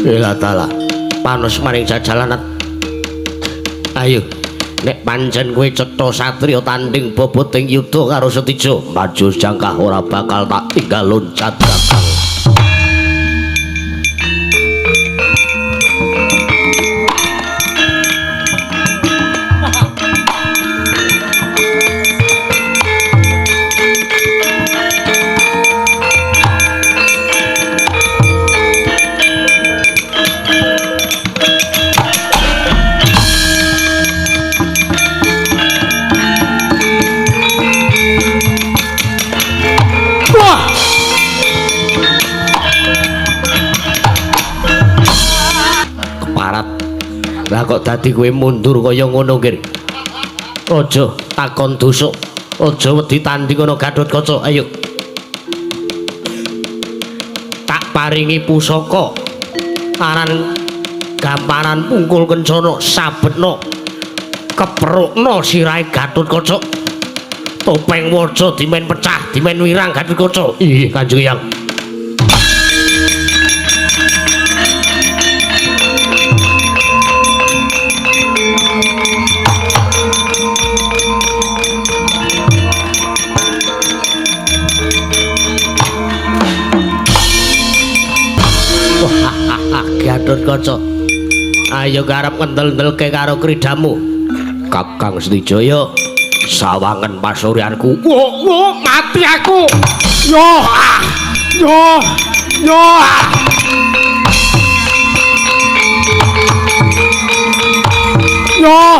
Ila tala panos maring jajalanat. Ayo nek pancen kowe cetha satriya tanding boboting yuda karo Setija, maju jangkah ora bakal tak tinggal loncat kakang. Lah kok dadi kowe mundur kaya ngono kir. Aja takon dosa. Aja wedi tanding ana Gatotkaca. Ayo. Tak paringi pusaka. Aran gamparan pungkul kencana sabetna. Keprukna sirahe Gatotkaca. Topeng waja dimen pecah, dimen wirang Gatotkaca. Ih, Kanjeng Hyang. Gatotkaca, ayo garap ngendel-ndelke karo kridamu. Kakang Setijaya, sawangen pasuryanku. Wo, mati aku. Yo, yo, yo. Yo,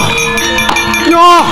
yo.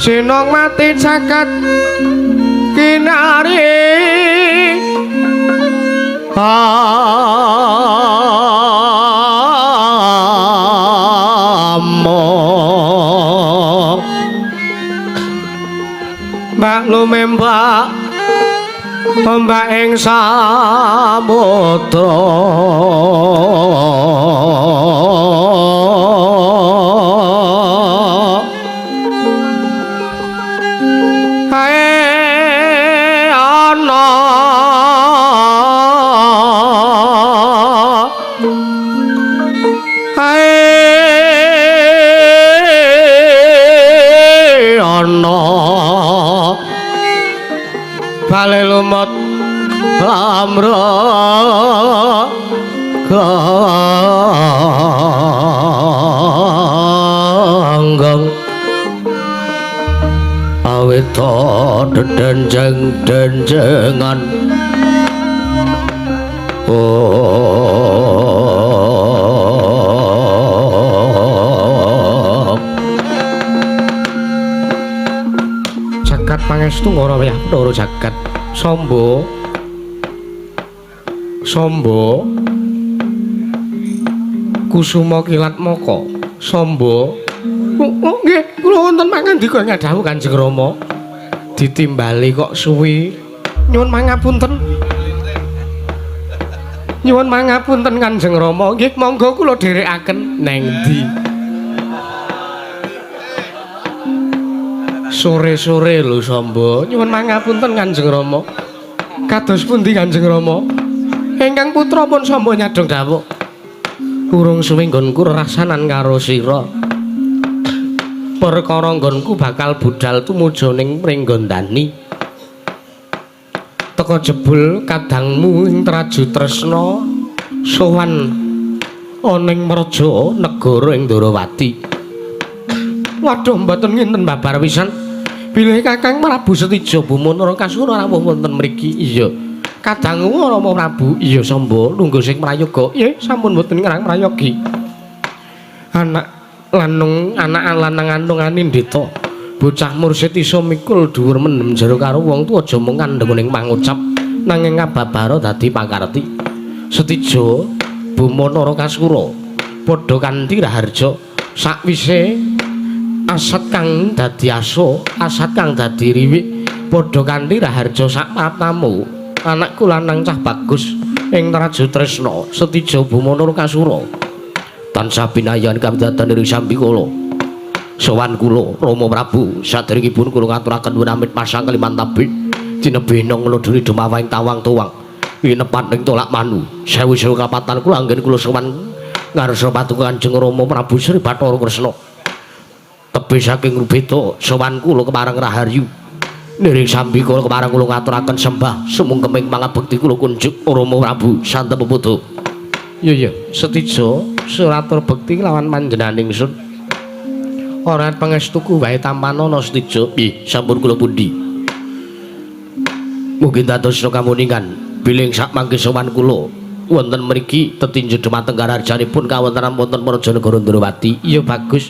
Sinong mati caket kinari among maklume mbak ing samudra bale lumut lamra ganggang awit denjeng-denjengan oh pangestu ngara wayah Ndara jagat Samba Samba Kusuma Kilat Maka Samba nggih kula wonten mangandika ngadhawuh Kanjeng Rama ditimbali kok suwi nyuwun mangapunten Kanjeng Rama nggih monggo kula dherekaken neng ndi sore-sore lho Samba nyuwun mangapunten Kanjeng Rama kados pundi Kanjeng Rama ingkang putra pun Samba nyadong dawuh urung suwe nggonku rasanan karo sira perkara nggonku bakal budal tumuju ning Pringgondani teka jebul kadangmu ing Traju Tresna sowan ana ing Mraja negara ing Ndarawati waduh mboten nginten babar pisan bilih Kakang Prabu Setija Bumanara Kasura rawuh wonten mriki iya kadangmu Rama Prabu iya Samba lungguh sing prayoga nggih sampun mboten ngrang prayogi anak lanang andungane ndeta bocah mursid iso mikul dhuwur mendem jero karo wong tuwa aja mung kandheng ning pangucap nanging kababaro dadi pakarti Setija Bumanara Kasura padha kanthi raharja sakwise asat kang dadi aso asat kang dadi riwik padha kanthi raharja sak papamu anakku lanang cah bagus ing Traju Tresna Setija Bumanara Kasura tansah pinayan kamdatan ing sambi kula sowan kula Rama Prabu saderengipun kula ngaturaken winamit pasang Kalimantabi cinebena ngloduri dumawahing tawang tuwang winepat ing tolak manu sewu-sewu kapatan kula anggen kula sowan ngarsa patung Kanjeng Rama Prabu Sri Bathara Kresna tebih saking rubeda sowan kula kemareng raharyu niring sambi kula kemareng kula ngaturaken sembah sumungkeming pangabekti kula kunjuk Rama Prabu Santa Peputu iya Setija suratur bekti lawan panjenengan ingsun ora pangestuku wae tampanana Setija nggih sampun kula pundi mugi dados kamuningan bilih sak mangke sowan kula wonten mriki tetinju dhumateng kararjanipun kawontenan wonten Prajanegara Ndarawati iya bagus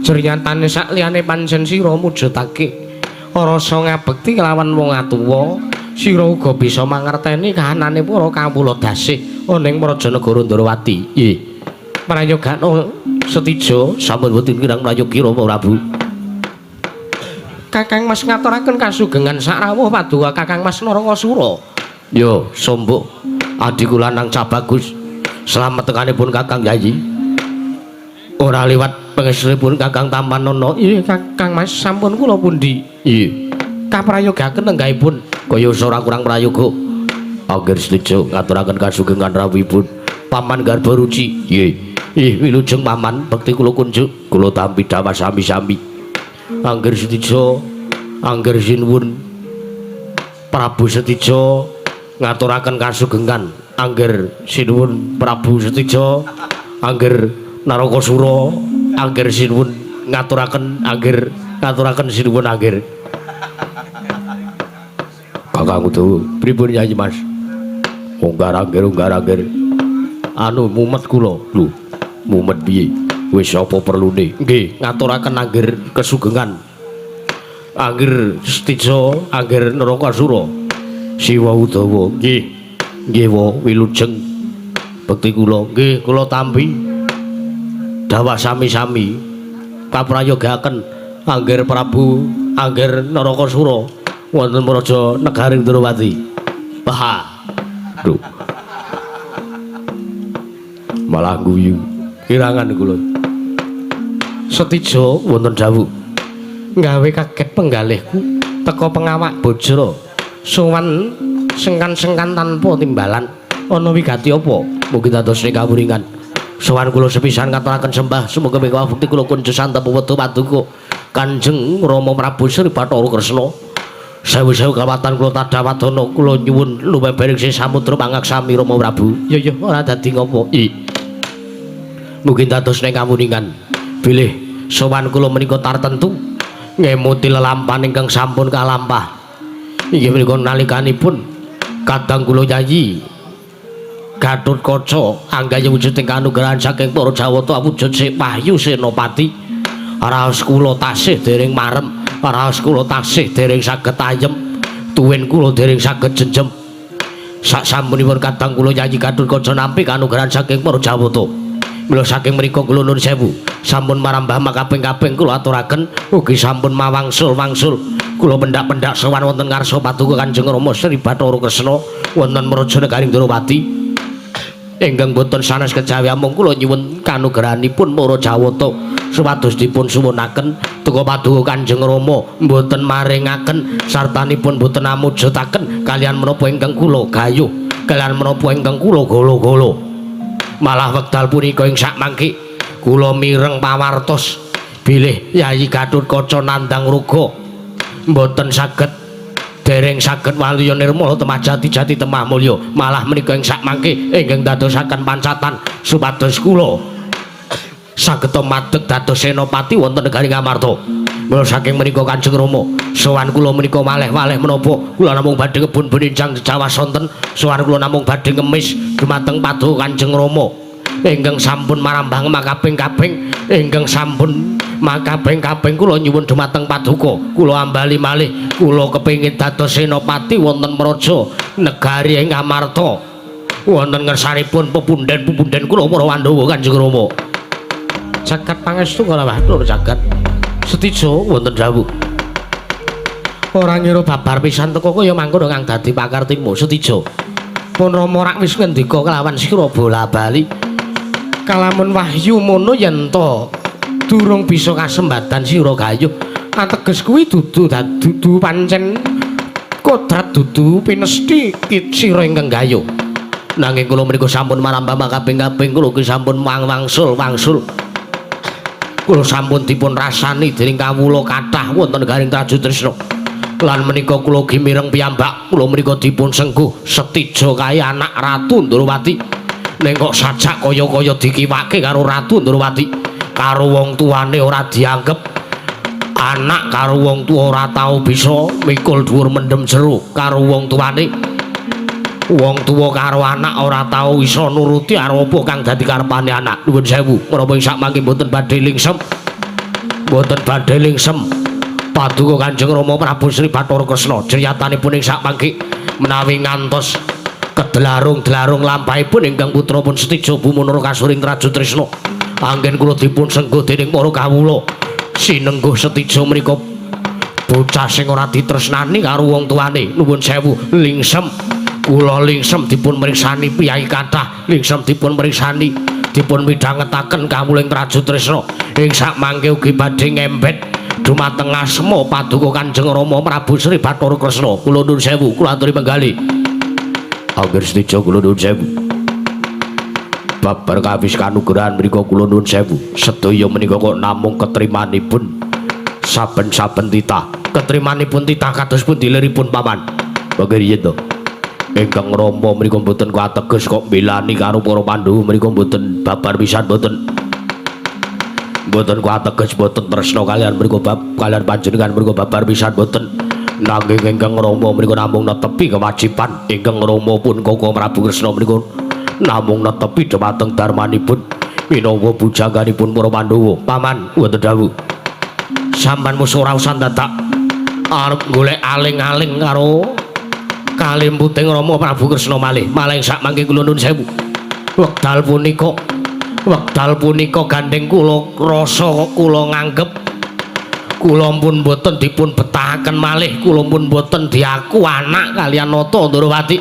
jeriantane sak liyane pancen sira mujudake rasa ngabekti kelawan wong atuwa sira uga bisa mangerteni kahanane para kawula dasih ana ing Prajanegara Ndarawati nggih prayogana Setija sampun boten kirang prayogi Rama Prabu Kakang Mas ngaturaken kasugengan sak rawuh paduka Kakang Mas Narakasura yo Samba adiku lanang cah bagus slamet tekanipun Kakang Yayi ora liwat pangestunipun Kakang Tampanana nggih Kakang Mas sampun kula pundi nggih kaprayogaken nenggahipun kaya ora kurang prayoga angger Setija ngaturaken kasugengan rawuhipun Paman Garba Ruci nggih wilujeng Paman bekti kula kunjuk kula tampi dawuh sami-sami angger Setija angger sinuwun Prabu Setija ngaturaken kasugengan angger sinuwun Prabu Setija angger Narakasura angger sinuwun ngaturaken angger ngaturaken sinuwun angger Kakang Udawa pripun Yayi Mas unggar angger anu mumet kula lho mumet piye wis apa perlune nggih ngaturaken angger kesugengan angger Setija angger Narakasura Siwa Udawa nggih wilujeng bekti kula nggih kula tampi dawuh sami-sami kaprayogaken angger Prabu angger Narakasura wonten Praja Negaring Ndarawati Wah lho malah guyu kirangan kula Setija wonten dawuh gawe kaget penggalihku teka pengawak Bajra sowan sengkan-sengkan tanpa timbalan ana wigati apa mugi dados kawuringan sowan kula sepisan ngaturaken sembah sumuga menika bukti kula kunjuk Santa Peputu paduka Kanjeng Rama Prabu Sri Bathara Kresna sewu-sewu kawatan kula tadhawadana kula nyuwun lumebering sing samudra pangaksami Rama Prabu ya ora dadi ngopo mugi dados kawuningan bilih sowan kula menika tartentu ngemuti lelampahan ingkang sampun kalampah inggih menika nalikanipun kadang kula Yayi Gatotkaca anggaya wujuding kanugrahan saking para Jawata awujud sing Wahyu Senopati raos kula tasih dereng marem raos kula taksih dereng saged ayem tuwin kula dereng saged jenjem sak sampunipun kadang kula Yayi Gatotkaca nampi kanugrahan saking para Jawata mila saking mriku kula nuwun sewu sampun marambah makaping-kaping kula aturaken ugi sampun mawangsul-wangsul kula pendak-pendak sowan wonten ngarsa paduka Kanjeng Rama Sri Bathara Kresna wonten Maraja Negaring Durawati ingkang boten sanes kejawi amung kula nyuwun kanugrahanipun para Jawata supados dipun suwunaken duka paduka Kanjeng Rama boten maringaken sartanipun boten namujutaken kalian menapa ingkang kula gayuh kalian menapa ingkang kula golo-golo malah wekdal punika ing sak mangke kula mireng pawartos bilih Yayi Gatotkaca nandhang ruga mboten saged dereng saged waliya nirmala temah jati-jati temah mulya malah menika ing sak mangke ingkang dadosaken pancatan supados kula saged madeg dados senopati wonten negari Ngamarta mula saking menika Kanjeng Rama sowan kula menika malih-malih menapa kula namung badhe kebun beninjang Jawa sonten sowan kula namung badhe ngemis dumateng paduka Kanjeng Rama ingkang sampun marambah makaping-kaping ingkang sampun makaping-kaping kula nyuwun dumateng paduka kula ambali malih kula kepingin dados senopati wonten Maraja negari ing Ngamarta wonten ngersanipun pepunden-pepunden kula para Pandhawa Kanjeng Rama jagat pangestu kala watur jagat setija wonten dawuh ora ngira babar pisan teko kaya mangkono kang dadi pakartimu setija pun Rama rak wis ngendika kelawan sira bola-bali kalamun wahyu mono yen to durung bisa kasembatan sira gayuh ateges kuwi dudu pancen kodrat dudu pinesti sira ingkang gayuh nanging kula menika sampun marambah makaping-kaping kula ki sampun wangsul kula sampun dipun rasani dening kawula kathah wonten negaring Trajutresna lan menika kula ugi mireng piyambak kula menika dipun sengguh setija kae anak Ratu Ndrawati ning kok sajak kaya-kaya dikiwake karo Ratu Ndrawati karo wong tuane ora dianggep anak karo wong tuwa ora tau bisa mikul dhuwur mendem jero karo wong tuane wong tuwa karo anak ora tau iso nuruti karo apa kang dadi karepane anak nuwun sewu menapa ing sakmangke mboten badhe lingsem paduka Kanjeng Rama Prabu Sri Bathara Kresna criyatanipun ing sakmangke menawi ngantos kedlarung-dlarung lampahipun ingkang putrapun Setija Bumunara kasuring Trajutresna anggen kula dipun sengguh dening para kawula sinengguh Setija menika bocah sing ora ditresnani karo wong tuane nuwun sewu lingsem kula lingsem dipun mriksani piyai kathah lingsem dipun mriksani dipun midhangetaken kawula ing Trajutresna ing sakmangke ugi badhe ngempet dumateng asma paduka Kanjeng Rama Prabu Sri Bathara Kresna kula nuwun sewu kula aturi penggalih angger setija kula nuwun sewu babar kawis kanugrahan mriku kula nuwun sewu sedaya menika kok namung ketrimanipun saben-saben titah ketrimanipun titah kados pundi liripun paman bangiriyen to ingkang Rama mriku mboten kateges kok milani karo para Pandhawa mriku mboten babar pisan mboten kateges mboten tresna kalian mriku kalian panjenengan mriku babar pisan mboten nanging ingkang Rama mriku namung netepi kewajiban ingkang Rama pun Koko Prabu Kresna mriku namung netepi dhumateng darmanipun minangka bujanganipun para Pandhawa paman wonten dawuh sampean mesti ora usah dadak arep golek aling-aling karo kalimputing Rama Prabu Kresna malih sakmangke kula nuwun sewu wekdal punika gandeng kula rasa kula nganggep kula pun boten dipun betahaken malih kula pun boten diaku anak kalian Nata Ndrawati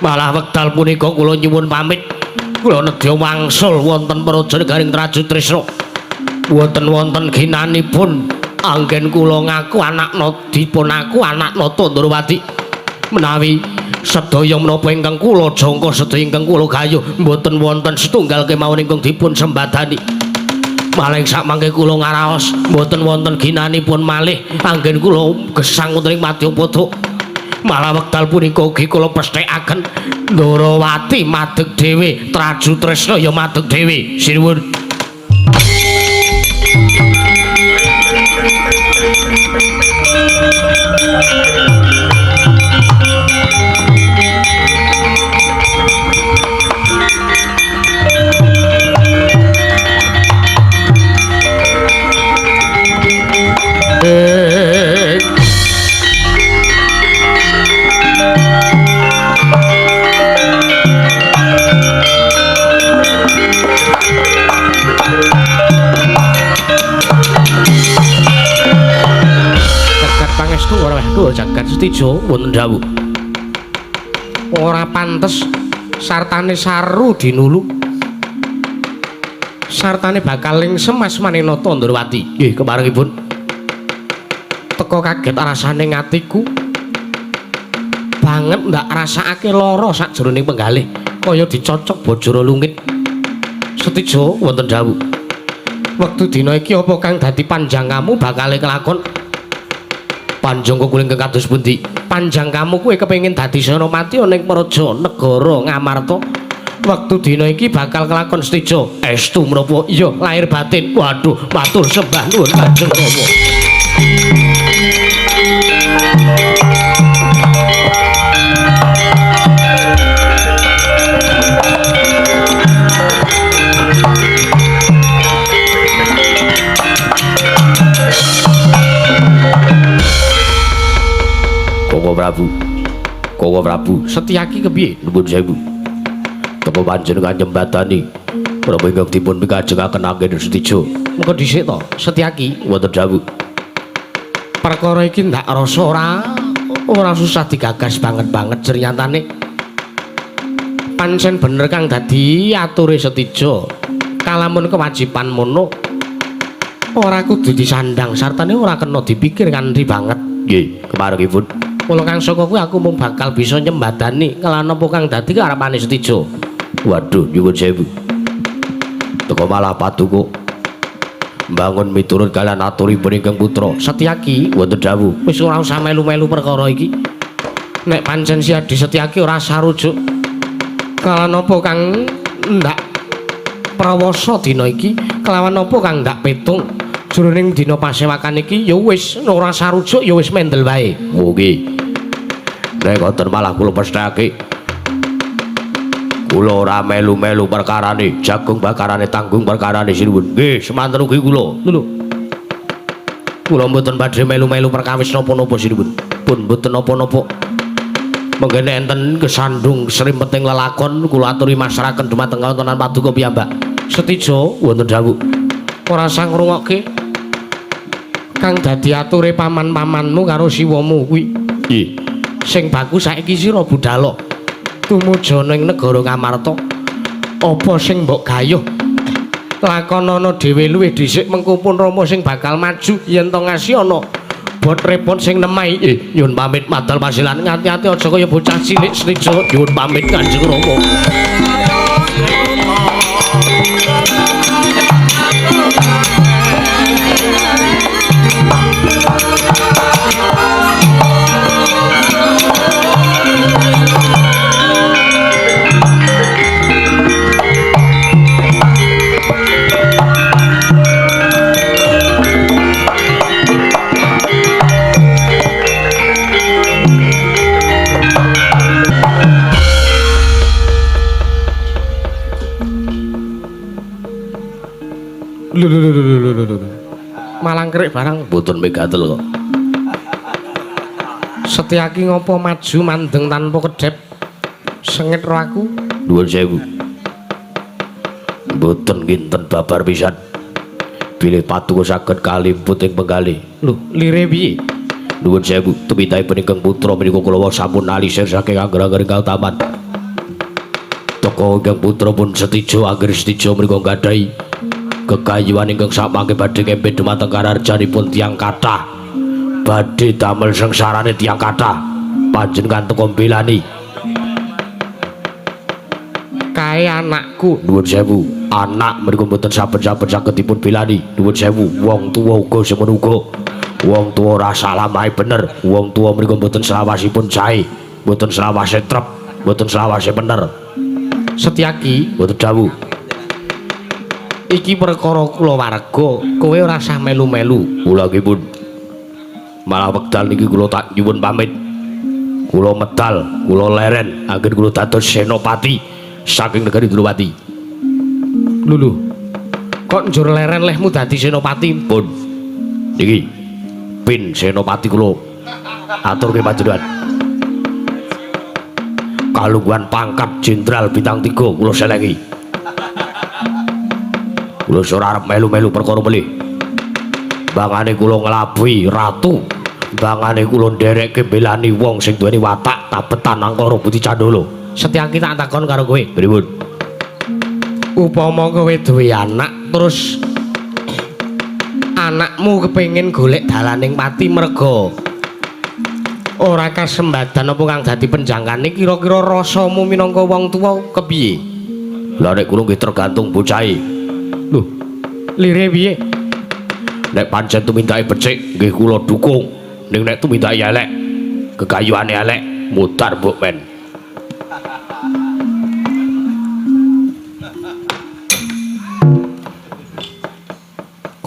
malah wekdal punika kula nyuwun pamit kula nedya wangsul wonten Maraja Negaring Trajutresna wonten ginanipun anggen kula ngaku anak dipun aku anak Nata Ndrawati menawi sedaya menapa ingkang kula jangka sedaya ingkang kula gayuh mboten wonten setunggal kemawon ingkang dipun sembadani malah sakmangke kula ngaraos mboten wonten ginanipun malih anggen kula gesang wonten ing Madyapada malah wekdal punika ugi kula pesthekaken Ndrawati madeg dhewe Trajutresna ya madeg dhewe sinuwun Jagat pangestu ora waduh jagat setijo wonten dawuh. Ora pantes sartane saru dinulu. Sartane bakal lingsem Asmanenata Ndrawati. Nggih, keparengipun. Teka kaget rasane ngatiku. Banget ndak rasakake lara sakjroning penggalih kaya dicocok bojoro lungit. Setijo wonten dawuh. Wektu dina iki apa kang dadi panjangkamu bakal kelakon? Panjang kukuling kados pundi? Panjang kamu kuwi kepengin dadi Senopati ning Praja Negara Ngamarta. Wektu dina iki bakal kelakon Setijo. Estu menapa? Iya, lahir batin. Waduh, matur sembah nuwun Kanjeng Rama. Kowe Prabu, Setyaki kepiye? Nuwun sewu. Tapa panjenengan nyembatani menapa ingkang dipun pikajengaken anggen Setijo? Mengko dhisik to, Setyaki wonten dawuh. Perkara iki ndak rasa ora susah digagas banget ceritane. Pancen bener kang dadi ature Setijo. Kalamun kewajiban mono ora kudu disandang sartane ora kena dipikir kanthi banget. Nggih, keparengipun. Mula kang saka kuwi aku mung bakal bisa nyembadani kelan apa kang dadi karepane Setijo. Waduh, nyuwun sewu. Teka malah paduka mbangun miturut kalian aturipun ingkang putra Setyaki wonten dawuh. Wis ora usah melu-melu perkara iki. Nek pancen si Adi Setyaki ora sarujuk kelan apa kang ndak prawasa dina iki, kelawan apa kang ndak petung jroning dina pasewakan iki ya wis ora sarujuk ya wis mendel wae. Oh nggih. Nek ngoten malah kula pesthake. Kula ora melu-melu perkarane, jagung bakarane tanggung perkarane sinuwun. Nggih, semanten ugi kula. Lho. Kula mboten badhe melu-melu perkawis napa-napa sinuwun. Pun mboten napa-napa. Mengkene enten kesandung srimpeting lelakon kula aturi masraken dumateng wontenan paduka piyambak. Setijo wonten dawuh. Ora sang ngrungokke kang dadi ature paman-pamanmu karo siwamu kuwi. Nggih. Sing bagus saiki sira budhal tumuju ning negara Ngamarta. Apa sing mbok gayuh lakonana dhewe luwih dhisik mengko pun Rama sing bakal maju yen to ngasih ana bot repot sing nemai. Nyuwun pamit madal pasilan ngati-ati aja kaya bocah cilik Setijo. Nyuwun pamit Kanjeng Rama. Malang kerik barang mboten megatel kok. Setyaki ngopo maju mandeng tanpa kedep sengit ro aku. Nuwun sewu. Mboten kinten babar pisan. Bilih paduka saged kalimput ing penggalih. Lho, lire piye? Nuwun sewu, tumintaipun ingkang putra menika kula sampun alisir saking angger-angger ingkang taman. Teka ingkang putra pun Setijo angger Setijo menika gadhahi kekayuan ingkang samangke badhe kempit dumateng kararjanipun tiyang kathah, badhe damel sengsarane tiyang kathah. Panjenengan teka mbelani kae anakku. Nuwun sewu, anak menika mboten saben-saben saged dipun belani. Nuwun sewu, wong tuwa uga semono uga. Wong tuwa ora salah mae bener. Wong tuwa menika mboten selawasipun sae, mboten selawase trep, mboten selawase bener. Setyaki mboten dawuh. Iki perkara kula warga, kowe ora usah melu-melu. Kula nggih pun. Malah wekdal niki kula tak nyuwun pamit. Kula medal, kula leren anggen kula dados senopati saking negari Ndrawati. Lho. Kok njur leren lehmu dadi senopati? Pun. Niki pin senopati kula aturke panjenengan. Kalungguhan pangkat Jenderal Bintang 3 kula selengi. Kula ora arep melu-melu perkara melih. Bangane kula nglabuhi ratu. Bangane kula nderekke belani wong sing duweni watak tabetan angkara Budi Candala. Setyaki tak takon karo kowe. Pripun? Upama kowe duwe anak terus anakmu kepengin golek dalaning pati merga ora kasembadan apa kang dadi penjangkane kira-kira rasamu minangka wong tuwa kepiye? Lah nek kula nggih tergantung bocahe. Lho, lire piye? Nek pancen tumindake becik nggih kula dukung. Ning nek tumindake elek, kegayuhane elek, mutar mbok men.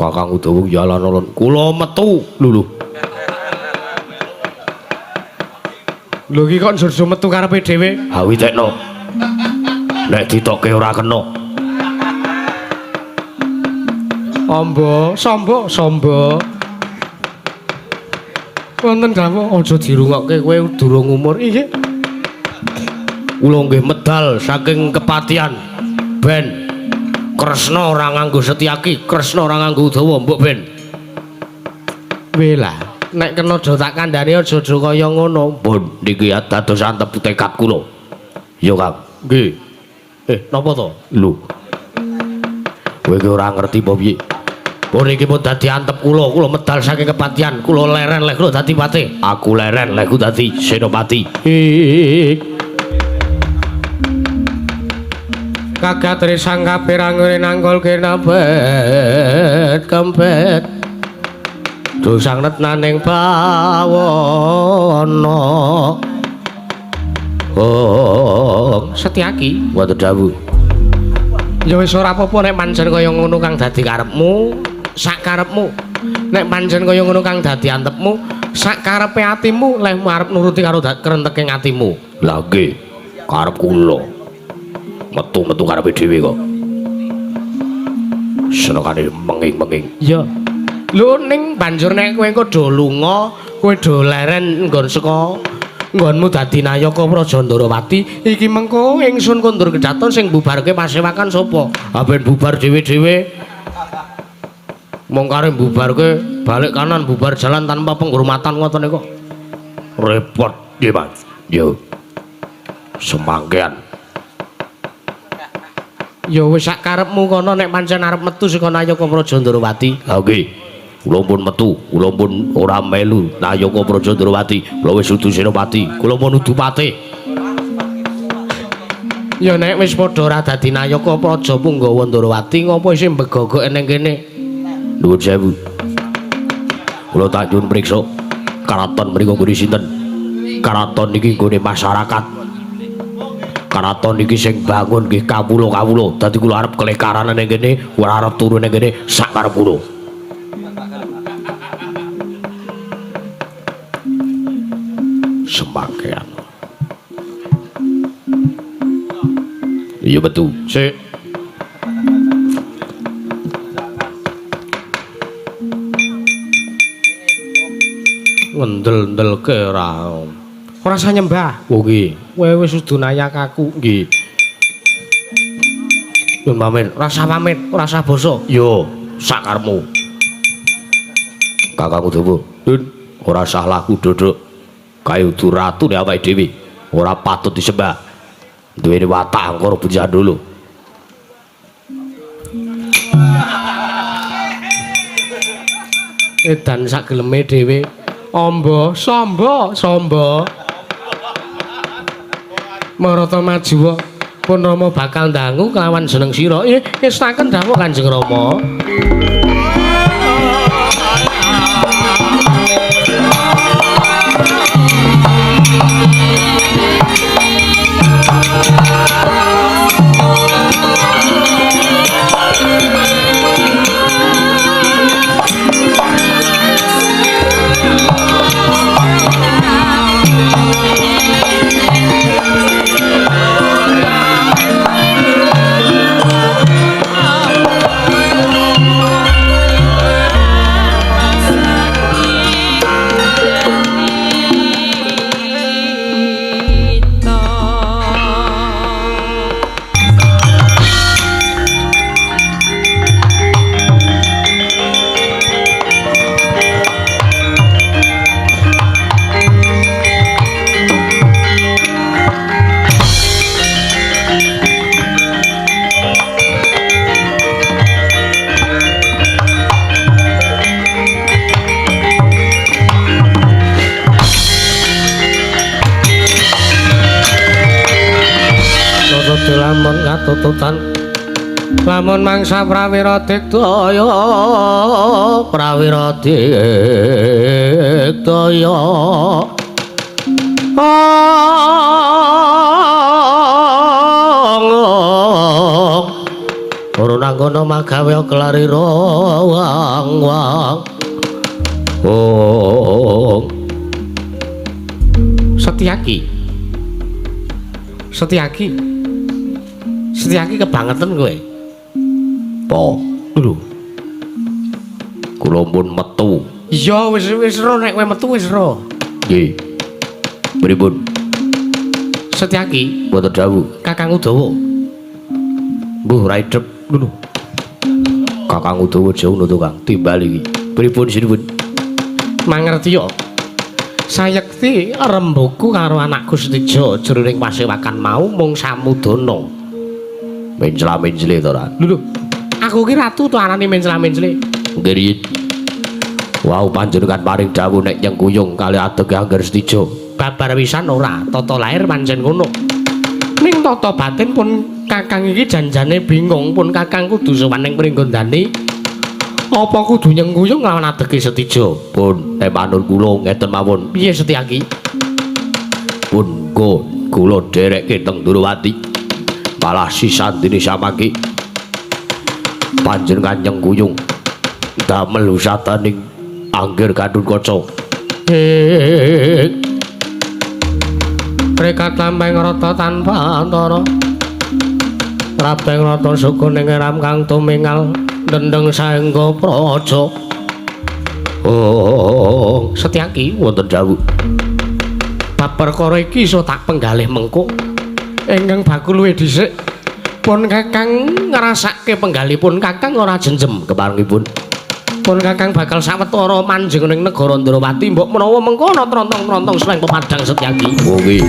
Kakang Udawa jalan alon kula metu lho. Lho iki kok njur metu karepe dhewe? Ha witekno. Nek ditoke ora kena. Amba, samba. Wonten dawuh aja dirungokke kowe durung umur iki. Kula nggih medal saking kepatihan ben Kresna ora nganggo Setyaki, Kresna ora nganggo Udawa, mbok ben. Wela, nek kena aja tak kandhani aja kaya ngono. Pun niki dados antep tekad kula. Ya, Kang. Nggih. Napa to? Lho. Kowe iki ora ngerti apa piye? Pun iki pun dadi antep kula medal saking kepatihan, kula leren lek kula dadi patih. Aku leren lek kula dadi senopati. Kagatri sang kapirangune nanggol kenabet kempet dosang netnaning bawana Setyaki wonten dawuh ya wis ora apa-apa nek pancen kaya ngono kang dadi karepmu sak karepmu nek pancen kaya ngono kang dadi antepmu sak karepe atimu lehmu arep nuruti karo kerenteking atimu lha nggih karep kula metu-metu karepe dhewe kok. Senengane menging-menging. Iya. Lho ning banjur nek kowe engko do lunga, kowe do leren nggon saka nggonmu dadi Nayaka Praja Ndarawati, iki mengko ingsun kondur kedaton sing bubarke pasewakan sapa? Ha ben bubar dhewe-dhewe. Mong kare bubarke balik kanan bubar jalan tanpa penghormatan ngoten kok. Repot nggih, Mas. Yo. Semangkean. Ya wis sak karepmu kono nek pancen arep metu saka Nayaka Praja Ndarawati. Ha nggih. Kula pun metu, kula pun ora melu Nayaka Praja Ndarawati. Kula wis dudu senopati, kula pun dudu patih. Ya nek wis padha ora dadi Nayaka Praja Punggawa Ndarawati, ngopo isih mbegogok ning kene? Nuwun sewu. Kula tak nyuwun priksa. Karaton mriku nggone sinten? Karaton niki nggone masyarakat. Karaton iki sing bangun nggih kawula-kawula. Dadi kula arep kelekaran ning kene, ora arep turu ning kene sak karep kula. Semangkean. Iya betul. Sik. Ngendel-ndelke ora. Ora usah nyembah. Oh nggih. Kowe wis dudu nayak aku nggih. Nyun pamit, rasa pamit, ora usah basa. Yo, sak karepmu. Kakang Udawa. Dun, ora usah laku dodok. Kayudu ratu nek awake dhewe. Ora patut disembah. Duweni watak angkara Budi Candala. Edan sak geleme dhewe. Amba, samba. Marata maju pun Rama bakal ndangu kelawan jeneng sira. Ngestaken dawuh Kanjeng Rama. ketutan lamun mangsa prawira digdaya prawira digdaya ora nanggono magawe klarira wang Setyaki kebangetan kowe. Po, lho. Kula pun metu. Iya wis ro nek kowe metu wis ro. Nggih. Pripun? Setyaki, mboten dawuh. Kakang Udawa. Mbuh raidep lho. Kakang Udawa jauh to Kang, timbal iki. Pripun sinipun? Mangerti yo. Sayekti rembuku karo anakku Setija jroning pasewakan mau mung samudana. Mencla-mencli to ora? Lho, aku ki ratu to arane mencla-mencli. Nggih. Wau panjenengan paring dawuh nek nyengkuyung kali adeg Angger Setija. Babar wisan ora, tata lair pancen ngono. Ning tata batin pun Kakang iki janjane bingung pun Kakang kudu sowan ning Pringgondani. Apa kudu nyengkuyung lawan adege Setija? Pun manut kula ngeten mawon. Piye Setyaki? Pun kula derekke teng Durawati. Malah sisandine samangke panjenengan nyengkuyung damel usataning Angger Gatotkaca. Rekat lampeng rata tanpa antara Rabeng rata suku ning eram kang tumingal dendeng saengga praja. Setyaki wonten dawuh. Bab perkara iki iso tak penggalih mengko. Ingkang bakul luwih dhisik pun Kakang ngrasake penggalipun Kakang ora jenjem keparengipun. Pun Kakang bakal sawetara manjing ning negara Ndrawati mbok menawa mengko ana trontong-trontong sreng pepadang Setyaki. Oh nggih.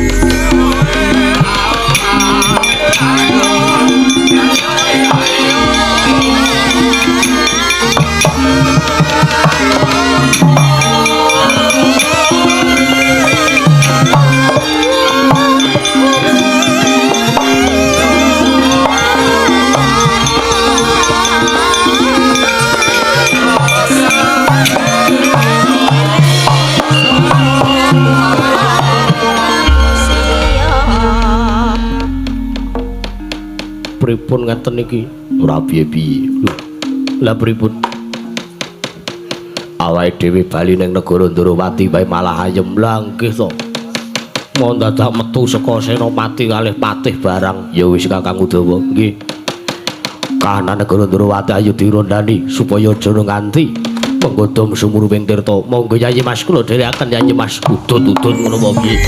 Pripun ngaten iki? Ora piye-piye. Lah pripun? Awake dhewe bali ning negara Ndrawati wae malah ayem langkih to. Mau dadak metu saka Senopati kalih patih barang. Ya wis Kakang Udawa, nggih. Kahanan negara Ndrawati ayo dirondani supaya aja nganti penggodom sumuruwing tirta. Monggo Yayi Mas kula dherekaken Yayi Mas udut-udut ngono wae.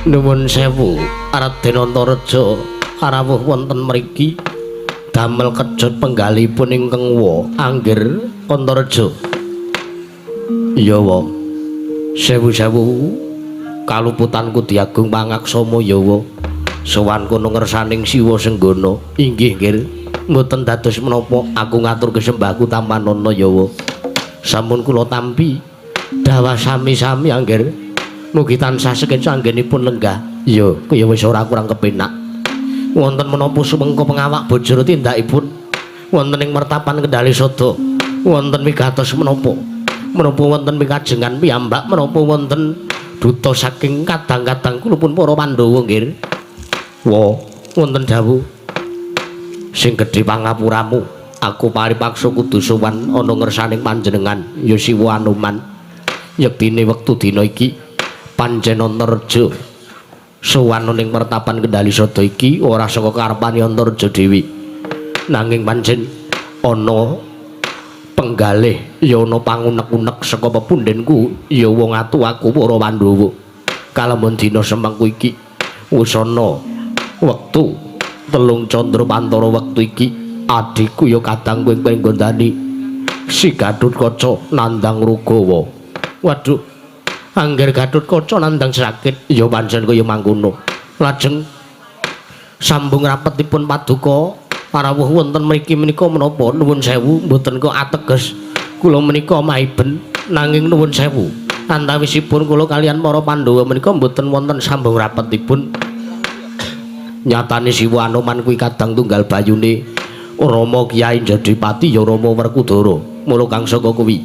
Nuwun sewu, Raden Antareja rawuh wonten mriki damel kejut penggalipun ingkang wa Angger Antareja. Iya wa. Sewu-sewu kaluputanku Diagung Pangaksama ya wa. Sowan kono ngersaning Siwa Senggana. Inggih nggih. Mboten dados menapa aku ngatur kesembahku tampanana ya wa. Sampun kula tampi dawa sami-sami Angger. Mugi tansah sekeca anggenipun lenggah. Iya, kaya wis ora kurang kepenak. Wonten menapa sumengko pengawak bojoro tindakipun wonten ing mertapan Kendali Sada. Wonten migatos menapa? Menapa wonten mikajengan piyambak menapa wonten duta saking kadang-kadang kulupun para Pandhawa nggih. Wa, wonten dawuh sing gedhe pangapuramu. Aku paripaksa kudu sowan ana ngersaning panjenengan ya Siwa Anoman. Yektine wektu dina iki Pancen Antareja sowan ning mertapan Kendali Sada iki ora saka karepane Antareja dhewe nanging pancen ana penggalih ya ana pangunek-unek saka pepundhenku ya wong atu aku para Pandhawa kalamun dina semengko iki wis ana wektu telung candra pantara wektu iki adikku ya kadang kowe Pringgondani si Gatotkaca nandang Rugawa. Waduh, Angger Gatotkaca nandang sakit ya pancen kaya mangkono. Lajeng sambung rapetipun paduka parawuh wonten mriki menika menapa nuwun sewu mboten kok ateges kula menika maiben nanging nuwun sewu antawisipun kula kalian para Pandhawa menika mboten wonten sambung rapetipun nyatane Siwa Anoman kuwi kadang tunggal bayune Rama Kyai Jodipati ya Rama Werkudara mula kang saka kuwi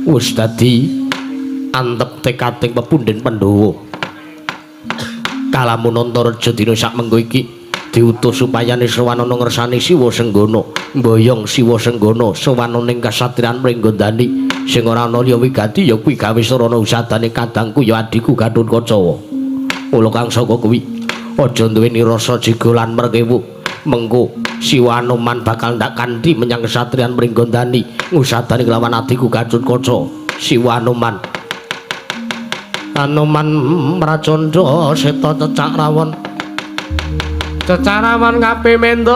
wis dadi antep tekating pepundhen Pandhawa kalamun Antareja dina sak mengko iki diutus supaya Nisrawanana ngersani Siwa Senggana mboyong Siwa Senggana sowan ning kasatriyan Pringgondani sing ora ana liya wigati ya kuwi gawe sarana usadane kadangku ya adiku Gatotkaca mula kang saka kuwi aja duweni rasa jiga lan merkewu mengko Siwa Anoman bakal ndak kanthi menyang kasatriyan Pringgondani ngusadani kelawan adiku Gatotkaca Siwa Anoman Pracandha seta cecak rawon cecarawan kabeh mendo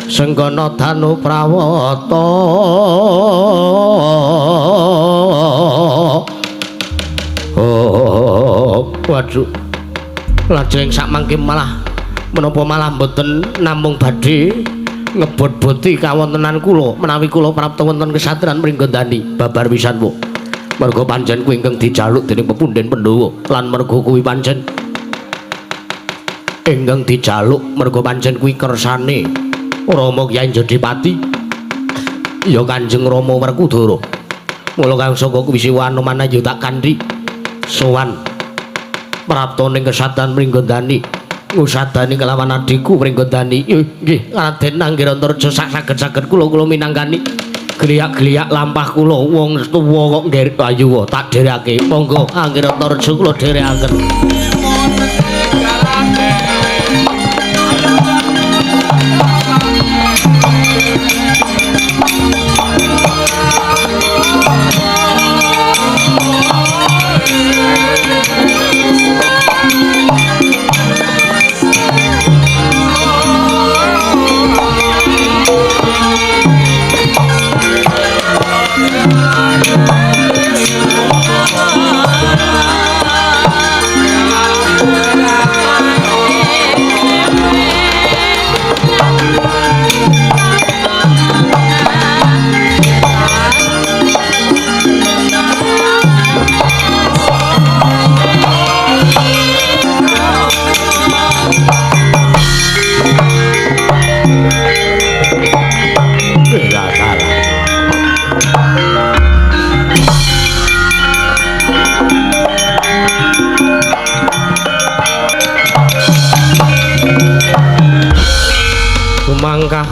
Senggana Danu Prawata waduh lajeng sak mangke malah menapa malah mboten namung badhe ngebot-boti kawontenan kula menawi kula prapta wonten kesatriyan Pringgondani babar pisan Bu merga pancen kuwi ingkang dijaluk dening pepundhen Pandhawa lan merga kuwi pancen ingkang dijaluk merga pancen kuwi kersane Rama Kyai Jodipati ya Kanjeng Rama Werkudara mula kang saka kuwi Siwa Anoman ayo tak kanthi sowan prapta ning kesatriyan Pringgondani ngusadani kelawan adiku Pringgondani nggih Raden Anggir Antareja saged-saged kula minangkani gliyak-gliyak lampah kula wong tuwa kok nderek ayu tak dherekake monggo Anggir Antareja kula dherekaken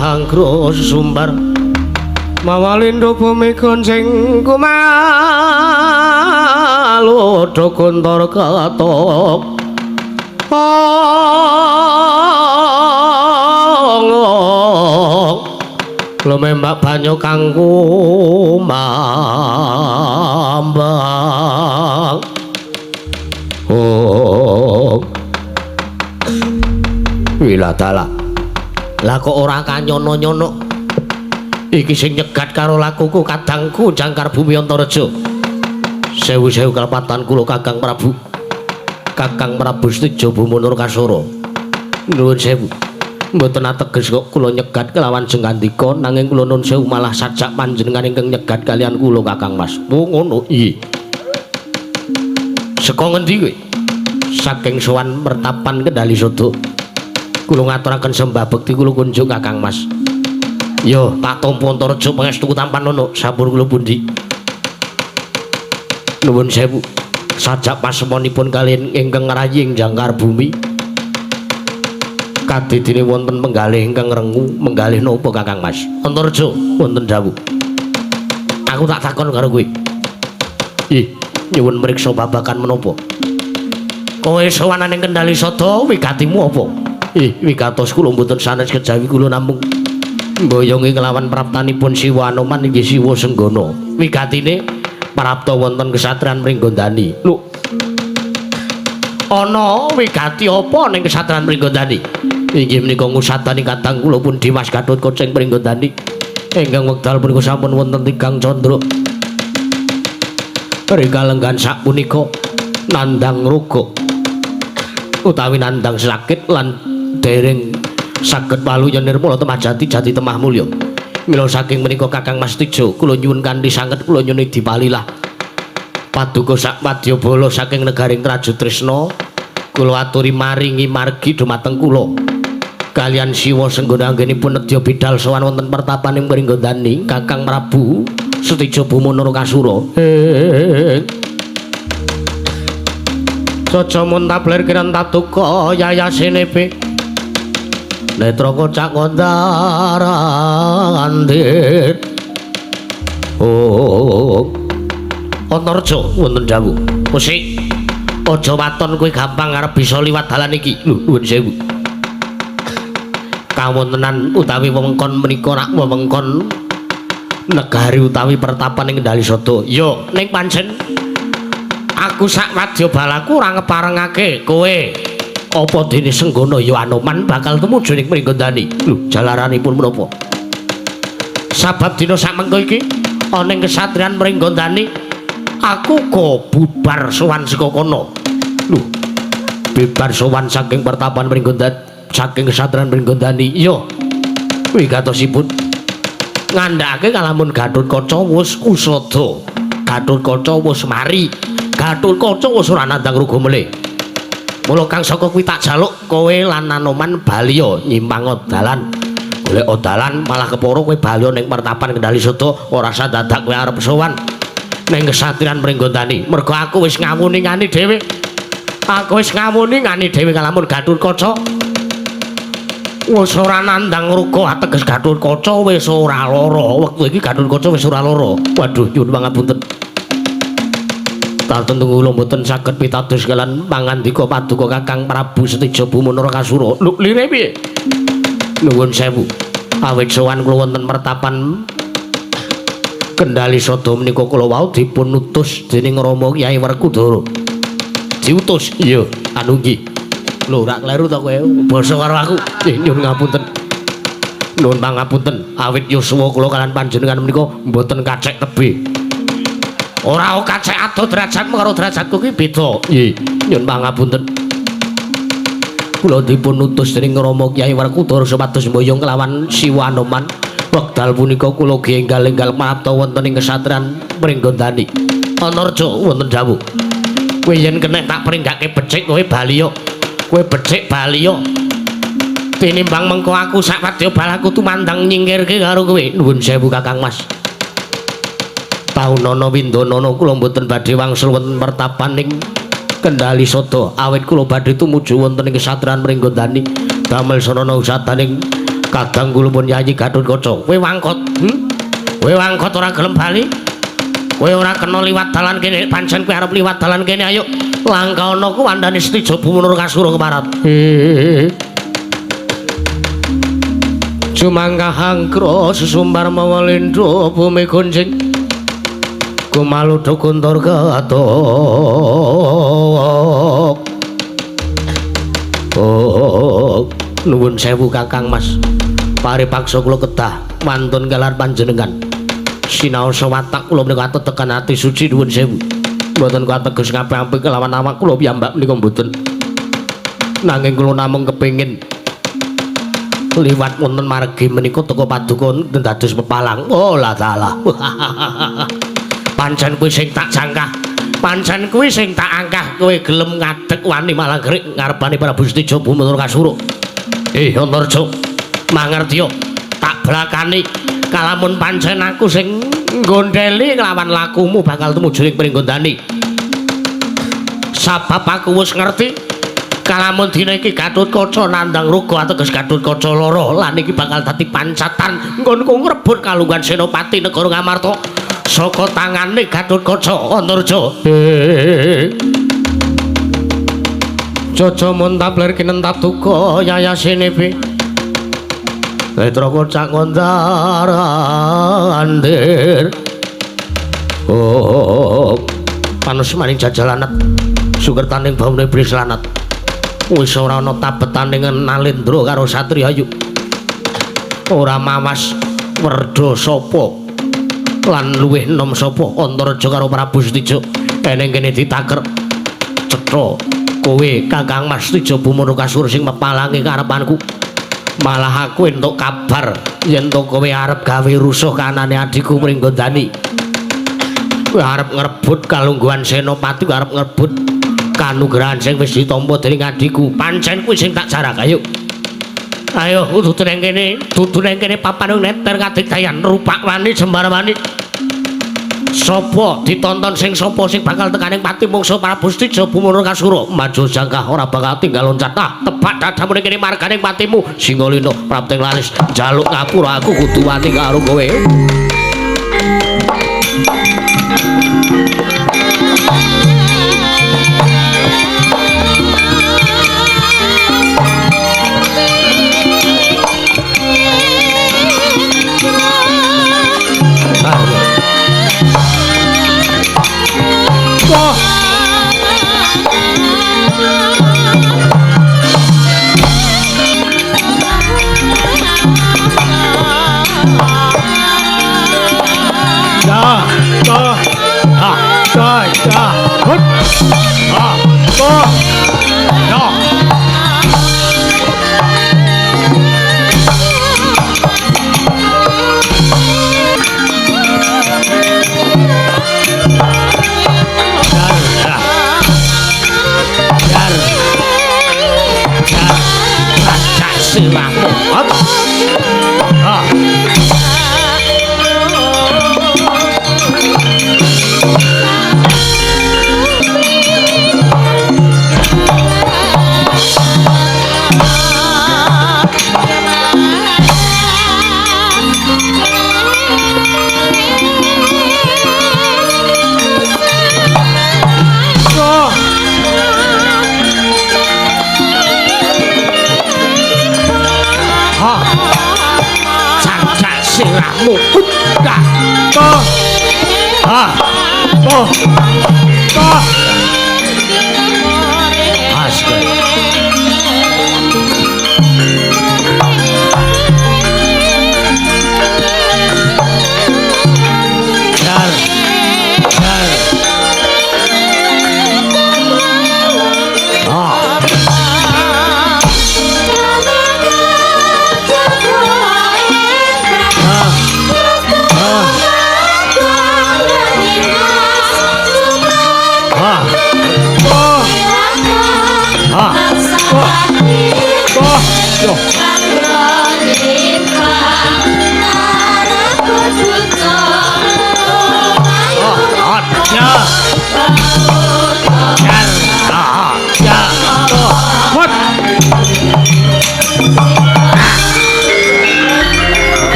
Angkro sumbar mawalindo bumi gonceng kumalu dokuntor katok lumembak banyu kangku mambang wiladala lah kok ora kanyono-nyono iki sing nyegat karo lakuku kadangku Jangkar Bumi Antareja sewu-sewu kalepatan kula Kakang Prabu Setija Bumunur Kasara nuwun sewu mboten ateges kok kula nyegat kelawan jengandika nanging kula nuwun sewu malah sajak panjenengan ingkang nyegat kalian kula Kakang Mas ngono iya saka ngendi kowe saking sowan mertapan Kendali Sada kula ngaturaken sembah bekti kula kunjuk Kakang Mas. Yo, tak tampa Antareja pangestu tampan nono sampun kula pundi. Nuwun sewu. Sajak pasemonipun kaliyan ingkang ngraying Jangkar Bumi. Kadidine wonten penggalih ingkang rengu, menggalih napa Kakang Mas? Antareja wonten dawuh. Aku tak takon karo kowe. Ih, nyuwun mriksa babagan menapa? Kowe sowan ning Kendali Sada wigatimu apa? Wigatos kula mboten sanes kejawi kula namung mboyongi kelawan praptanipun Siwa Anoman inggih Siwa Senggana. Wigatine prapta wonten kesatriyan Pringgondani. Lho. Ana wigati apa ning kesatriyan Pringgondani? Inggih menika ngusatani katang kula pun Dimas Gatotkaca ing Pringgondani. Ingkang wekdal punika sampun wonten 3 candra. Rikalenggan sapunika nandang roga utawi nandang sakit lan dereng saged paluyan nirmala temah jati temah mulya. Mila saking menika Kakang Mas Tijo kula nyuwun kanthi sanget kula nyuwun dipalilah paduka sak wadyabala saking negaring Trajutresna kula aturi maringi margi dumateng kula kalian Siwa Senggana anggenipun nedya bidhal sowan wonten pertapaning Pringgondani Kakang Prabu Setijo Bumana Kasura. Caca muntabler kiran tatuka yayasenepe netra kocak kondarandir. Oh Antarja wonten dawuh musik aja waton kowe gampang arep bisa liwat dalan iki. Lho nuwun sewu kawontenan utawi wewengkon menika rak wewengkon negari utawi pertapan ing Kendali Sada. Yo ning pancen aku sak wadyabalaku ora ngeparengake kowe apa dene Senggana ya Anoman bakal tumuju ning Pringgondani. Lho jalaranipun menapa? Sabab dina sak mengko iki ana ing kesatrian Pringgondani aku kok bubar sowan saka kono. Lho bubar sowan saking pertapan Pringgondani saking kesatrian Pringgondani. Yo kuwi gatosipun ngandhake kalamun Gatotkaca wis usada, Gatotkaca wis mari, Gatotkaca wis ora nandang ruga melih. Mula kang saka kuwi tak jaluk kowe lan Anoman baliya nyimpang dalan. Golek dalan malah keporo kowe baliya ning pertapan Kendali Sada ora usah dadak kowe arep sowan ning kesatrian Pringgondani. Mergo aku wis ngawuni ngani dhewe. Aku wis ngawuni ngani dhewe kalamun Gatotkaca wis ora nandang ruga ateges Gatotkaca wis ora lara. Wektu iki Gatotkaca wis ora lara. Waduh nyuwun pangapunten. Tanten kula mboten saged pitados kalian pangandika paduka Kakang Prabu Setijo Bumana Kasura. Lho lire piye? Nuwun sewu. Awit sowan kula wonten pertapan Kendali Sada menika kula wau dipun utus dening Rama Kyai Werkudara. Diutus. Iya, anu nggih. Lho ora kleru to kowe basa karo aku. Nyuwun ngapunten. Nuwun pangapunten. Awit yuswa kula kalian panjenengan menika mboten kacek tebih. Ora kacek adoh derajatmu karo derajatku ki beda. Nggih, nyuwun pangapunten. Kula dipun utus dening Rama Kyai Werkudara supados mboyong kelawan Siwa Anoman. Wekdal punika kula enggal-enggal mapta wonten ing kesatrian Pringgondani. Antarja wonten dawuh. Kowe yen kenek tak pringgake becik kowe baliya. Kowe becik baliya. Tinimbang mengko aku sak wadyabalaku tumandang nyingkirke karo kowe. Nuwun sewu Kakang Mas. Taunana Windanana kula mboten badhe wangsul wonten pertapaning Kendali Sada awit kula badhe tumuju wonten ing kesatrian Pringgondani damel sarana usadaning kadang kula pun Yayi Gatotkaca. Kowe wangkot kowe wangkot ora gelem bali, kowe ora kena liwat dalan kene. Pancen kowe arep liwat dalan kene, ayo langkawana ku wandane Setijo Bumana Kasura keparat. Jumangkah angkra sesumbar mawa lendra bumi gonjing kumaluda kuntur katok. Nuwun sewu Kakang Mas. Paripaksa kula kedah mantun kalian panjenengan. Sinaosa watak kula menika tetekan ati suci nuwun sewu. Mboten kateges ngapa-apa kelawan awak kula piyambak menika mboten. Nanging kula namung kepengin liwat wonten margi menika teka paduka dados pepalang. Oh la taala. Pancen kuwi sing tak jangkah. Pancen kuwi sing tak angkah kowe gelem ngadeg wani malah gerik ngarepane Prabu Setijo Bumana Kasura. Antarja mangertiya tak blakani kalamun pancen aku sing nggondheli kelawan lakumu bakal tumuju ing Pringgondani. Sabab aku wis ngerti kalamun dina iki Gatotkaca nandang ruga ateges Gatotkaca lara lan iki bakal dadi pancatan nggonku ngrebut kalunggan Senopati negara Ngamarta saka tangane Gatotkaca. Antarja Jaja muntabler kinentat duka yayasenepe Netra kocak kondarandir. Panus maning jajalanat sukertaning baune bris lanat wis ora ana tabetane Nalendra karo Satriya Ayu. Ora mawas werda sapa lan luwih enom sapa Antaraja karo Prabu Setijo. Eneng kene ditaker cetha kowe Kakang Mas Setijo Bumono Kasur sing mepalangi karepanku. Malah aku entuk kabar yen to kowe arep gawe rusuh kanane adikku Pringgondani. Kowe arep ngrebut kalungguhan Senopati, kowe arep ngrebut kanugrahan sing wis ditampa dening adikku. Pancen kuwi sing tak jarak. Ayo dudu nang kene papan neter kadigdayan rupak wani jembar wani. Sapa ditonton sing sapa sing bakal tekaning pati mungsuh Prabu Setijo Bumono Kasura. Maju jangkah ora bakal tinggal loncat. Tepak dadamu ning kene marganing patimu Singalina Prapting Laris. Jaluk ngapura aku kudu wani karo kowe.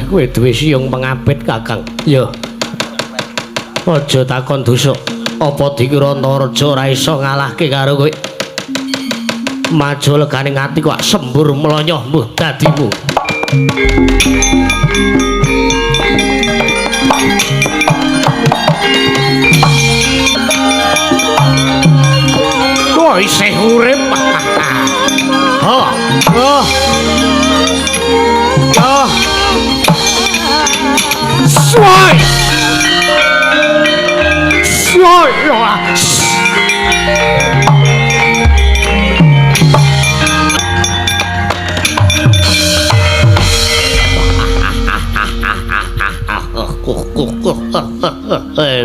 Kowe duwe siyung pengapit Kakang. Ya. Aja takon dosa. Apa dikira Antaraja ora iso ngalahke karo kowe? Maju leganing ati kok sembur mlonyoh mbuh dadimu. Kok isih urip? Ha. Oh. Oh. Soy! Soy!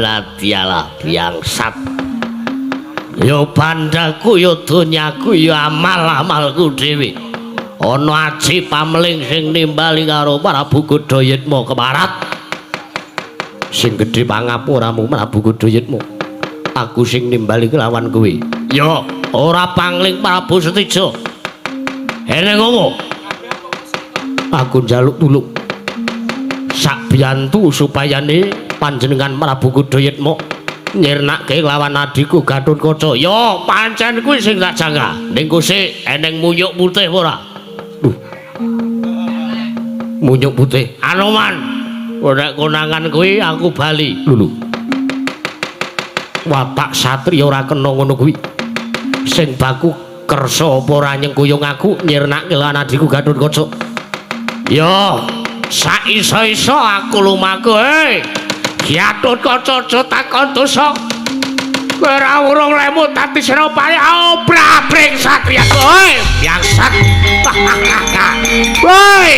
Latialah biangsat. Yo bandaku yo donyaku yo amal-amalku dhewe. Ana aji pamling sing nimbali karo Prabu Godayitma keparat. Sing gedhe pangapuramu Prabu Godayitma. Aku sing nimbali kelawan kowe. Yo, ora pangling Prabu Setijo. Eneng ngono. Aku njaluk tulung. sak biyantu supayane panjenengan Prabu Kudayatma nyirnake lawan adiku Gatotkaca. Ya pancen kuwi sing tak jangka. Ning kusik eneng munyuk putih ora? Munyuk putih. Anoman. Ora konangan kuwi aku bali. Lho. Watak satriya ora kena ngono kuwi. Sing baku kersa apa ora nyengkuyung aku nyirnake lawan adiku Gatotkaca. Ya, sak iso-iso aku lumaku, Gatotkaca aja takon dosa. Kowe ora urung lemut dadi Senopati, obrabring satriyaku, biangsat. Woi.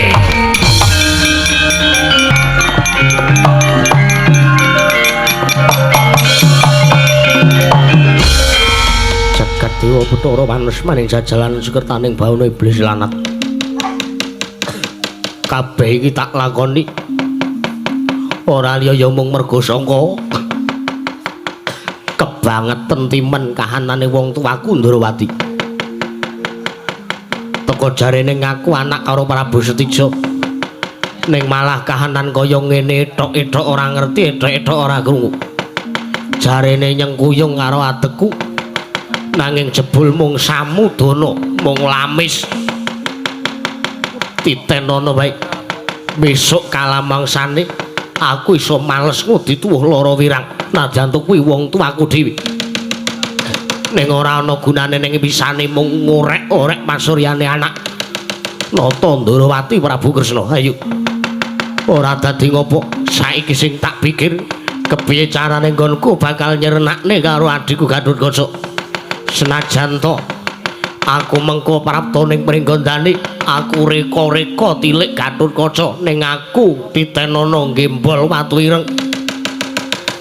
Jagat Dewa Bathara Manes maning jajalan sekertaning bauna iblis lanat. Kabeh iki tak lakoni ora liya ya mung mergo sangka kebangetan timen kahanane wong tuaku Ndrawati. Teka jarene ngaku anak karo Prabu Setija ning malah kahanan kaya ngene ethok-ethok ora ngerti, ethok-ethok ora krungu. Jarene nyengkuyung karo ateku nanging jebul mung samudana, mung lamis. Titenono bae besok kalamangsane aku iso males ngudi tuwuh lara wirang nadyan kuwi wong tuaku dhewe ning ora ana gunane ning wisane mung ngorek-orek pasuryane anak Nata Ndrawati Prabu Kresna. Ayo ora dadi ngopo saiki sing tak pikir kepiye carane nggonku bakal nyernakne karo adhiku Gatotkaca. Senajan to aku mengko prapta ning Pringgondani, aku reka-reka tilik Gatotkaca ning aku titenana gembol watu ireng.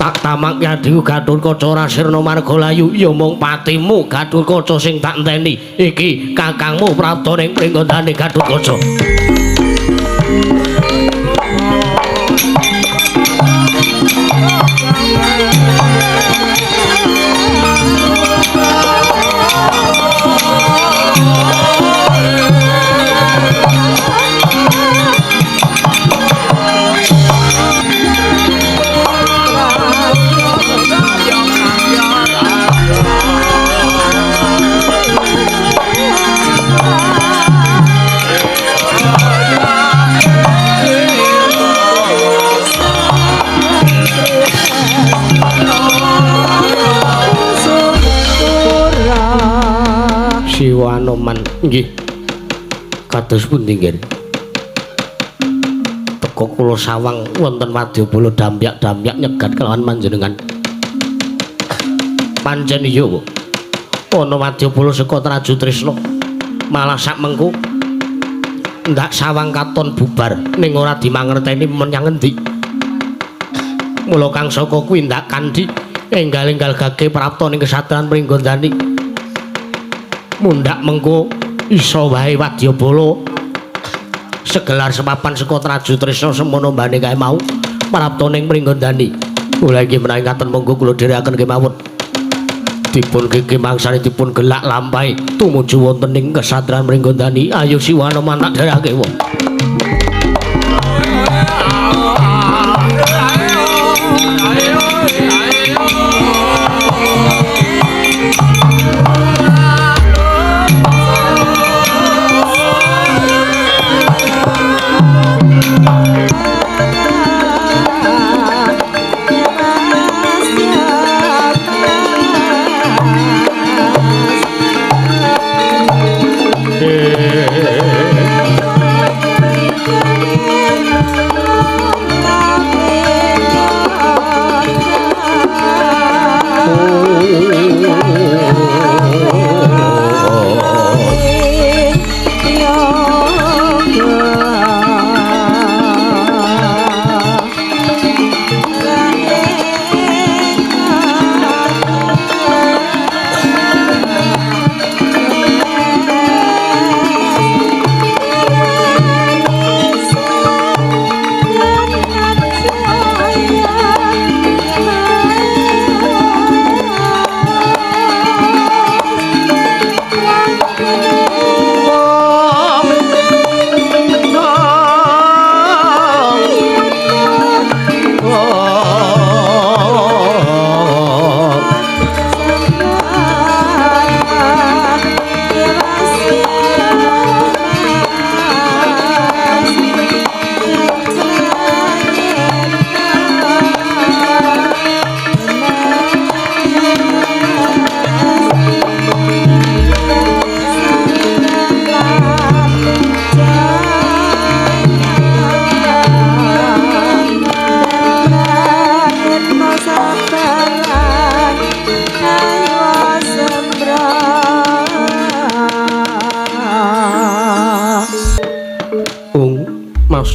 Tak tamak adhiku Gatotkaca ora sirna margalayu, ya mung patimu Gatotkaca sing tak enteni. Iki kakangmu prapta ning Pringgondani Gatotkaca. Anoman nggih kados pundi nggih teka kula sawang wonten wadyabala dampyak-dampyak nyegat kelawan panjenengan pancen iya ana wadyabala saka Traju Trisna malah sak mengko ndak sawang katon bubar ning ora dimangerteni menyang endi mula kang saka kuwi ndak kandi enggal-enggal gage prapta ning kesatran Pringgondani mundak mengko iso wae wadyabala segelar sepapan saka Traju Trisna semono mbane kae mau prapta ning Pringgondani. Kula iki menawi ngaten monggo kula dherekaken kemawon dipun gege mangsane dipun gelak lampahe tumuju wonten ing kesatran Pringgondani. Ayo siwana mantak dherake wong.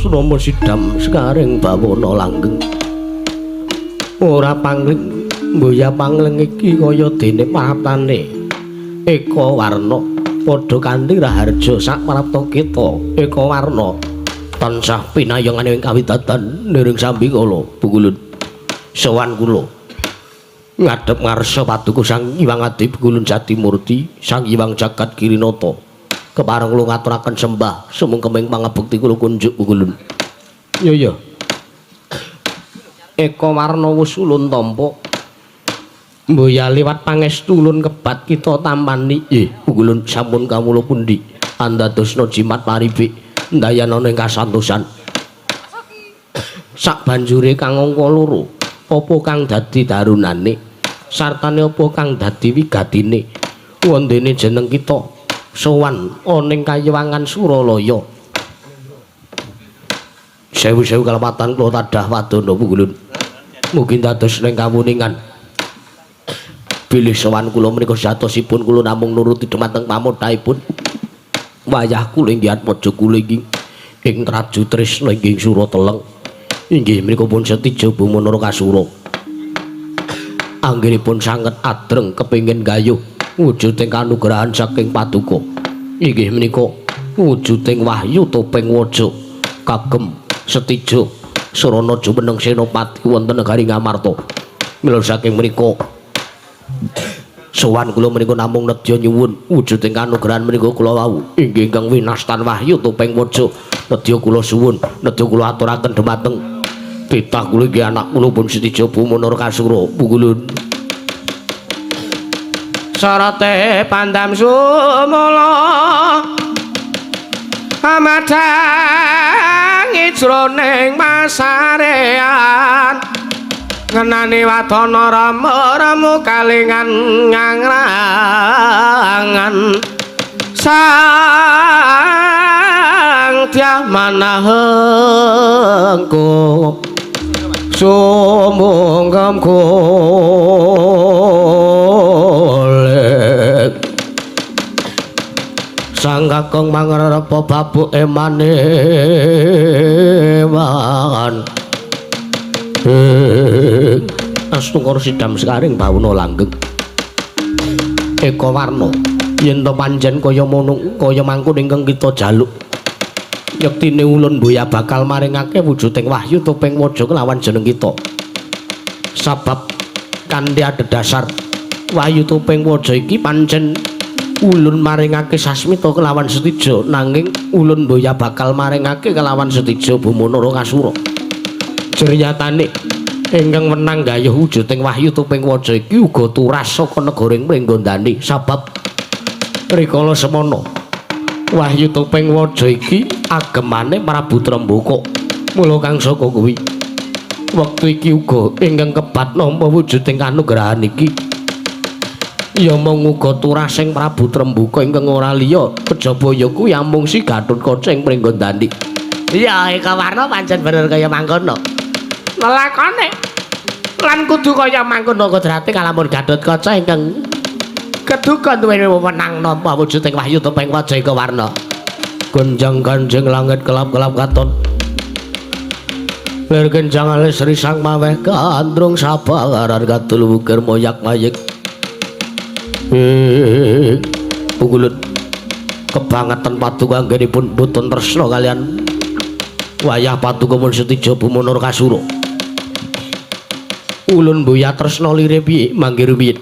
Rama Sidam sekaring bawana langgeng. Ora pangling mboya pangling iki kaya dene paratane Eka Warna padha kanthi raharja sak prapta kita Eka Warna tansah pinayongan ing kawidadan niring sambikala Bukulun sowan kula ngadhep ngarsa paduka Sang Hyang Adi Bukulun Jatimurti Sang Hyang Jagat Kirinata kepareng kula ngaturaken sembah sumung kemeng pangabekti kula kunjuk Bukulun. Ya Eka Warna wus ulun tampa mboya liwat pangestu ulun kebat kita tampani Bukulun sampun kawula pundi andadosna jimat paribik ndayanana ing kasantosan sak banjure kang angka loro apa kang dadi darunane sartane apa kang dadi wigatine wondene jeneng kita sowan ana ing Kayewangan Suralaya. Sewu-sewu kalepatan kula tadah wadana Bukulun mugi dados ning kawuningan bilih sowan kula menika jatosipun kula namung nuruti dhumateng pamodhaipun wayah kula inggih atmaja kula inggih ing Traju Trisna inggih Surateleng inggih menika pun Setija Bumanara Kasura anggenipun sanget adreng kepengin gayuh wujuding kanugrahan saking paduka inggih menika wujuding wahyu topeng waja kagem Setija Surana jumeneng senopati wonten negari Ngamarta mila saking menika sowan kula menika namung nedya nyuwun wujuding kanugrahan menika kula wau inggih ingkang winastan wahyu topeng waja nedya kula suwun nedya kula aturaken dhumateng titah kula inggih anak kula pun Setija Bumanara Kasura Bukulun. Sarate pandam sumula amadang ijroning masarean ngenani wadana rama-ramu kalingan ngangrangan sang Dyah Manahengko sumungkem golek sang kakung mangrepa babuk emanewan Astungkara Sidam sekaring bawana langgeng Eka Warna yen to pancen kaya mangkon ingkang kita jaluk yektine ulun boya bakal maringake wujuding wahyu topeng waja kelawan jeneng kita sabab kanthi adhedhasar wahyu topeng waja iki pancen ulun maringake sasmita kelawan Setija nanging ulun boya bakal maringake kelawan Setija Bumanara Kasura jriyatane ingkang menang gayuh wujuding wahyu topeng waja iki uga turas saka negaring Pringgondani sabab rikala semana wahyu topeng waja iki agemane Prabu Trembaka mula kang saka kuwi wektu iki uga ingkang kebat nampa wujuding kanugrahan iki ya mung uga turasing Prabu Trembaka ingkang ora liya kejaba ya kuwi amung si Gatotkaca ing Pringgondani. Ya Eka Warna pancen bener kaya mangkono lelakone lan kudu kaya mangkono kodrate kalamun Gatotkaca ingkang keduka duweni wewenang nampa wujuding wahyu topeng waja Eka Warna. Gonjang-ganjing langit kelap-kelap katon lir kenjang alis risang maweh kandrung sabangaran katul wukir moyak-mayik Bukulun kebangetan paduka anggenipun boten tresna kalian wayah paduka mun Setija Bumanara Kasura ulun boya tresna lire piye mangke rumiyin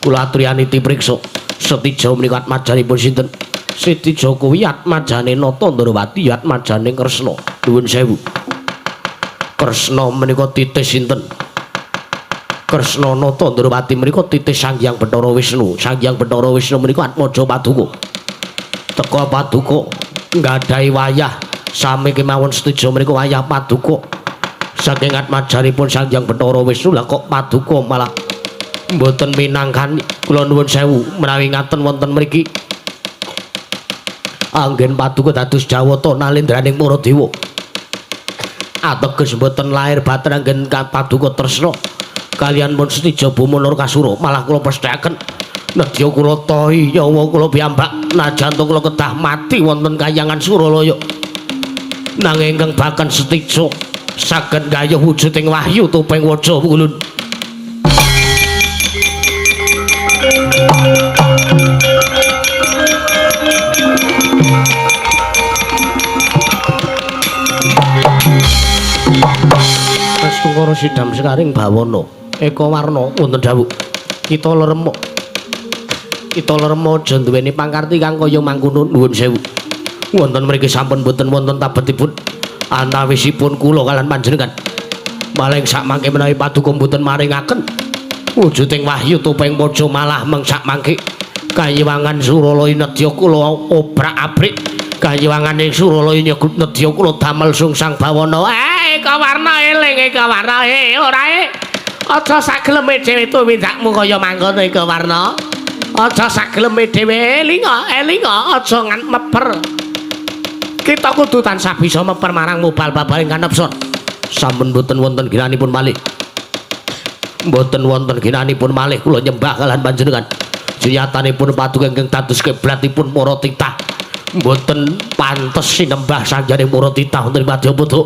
kula aturi aniti priksa Setija menika atmajanipun sinten Setija kuwi atmajane Nata Ndrawati atmajane Kresna nuwun sewu Kresna menika titih sinten Kresna Nata Ndrawati menika titih Sang Hyang Bathara Wisnu Sang Hyang Bathara Wisnu menika atmaja paduka teka paduka nggadahi wayah sami kemawon Setija menika wayah paduka saking atmajanipun Sang Hyang Bathara Wisnu lah kok paduka malah mboten minangkani kula nuwun sewu menawi ngaten wonten mriki anggen paduka dados jawata nalindraning para dewa ateges mboten lahir batin anggen paduka tresna kalian pun Setija Bumanara Kasura malah kula pesthekaken nedya kula tahi nyawa kula piyambak najan kula kedah mati wonten Kahyangan Suralaya nanging ingkang bakan setija saged gayuh wujuding wahyu topeng waja ulun. Astungkara sidam sekaring bawana eka warna wonten dawuh kita leremuk aja duweni pangkarti kang kaya mangkono nuwun sewu wonten mriki sampun boten wonten tabetipun antawisipun kula kaliyan panjenengan maling sak mangke menawi paduka boten maringaken wujuding wahyu topeng waja malah mengsak mangke kayiwangan Suralaya nedya kula obrak-abrik kayiwangan ing Suralaya nedya kula damel sungsang bawana Eka Warna eling Eka Warna ora aja sageleme dhewe tumindakmu kaya mangkono Eka Warna aja sageleme dhewe elinga aja ngan meper kita kudu tansah bisa meper marang mubal babal ingkang nepson sampun boten wonten ginanipun malih mboten wonten ginanipun malih kula nyembah kaliyan panjenengan jiyatanipun paduka ingkang dados kiblatipun para titah mboten pantes sinembah sanjane para titah wonten Madyapada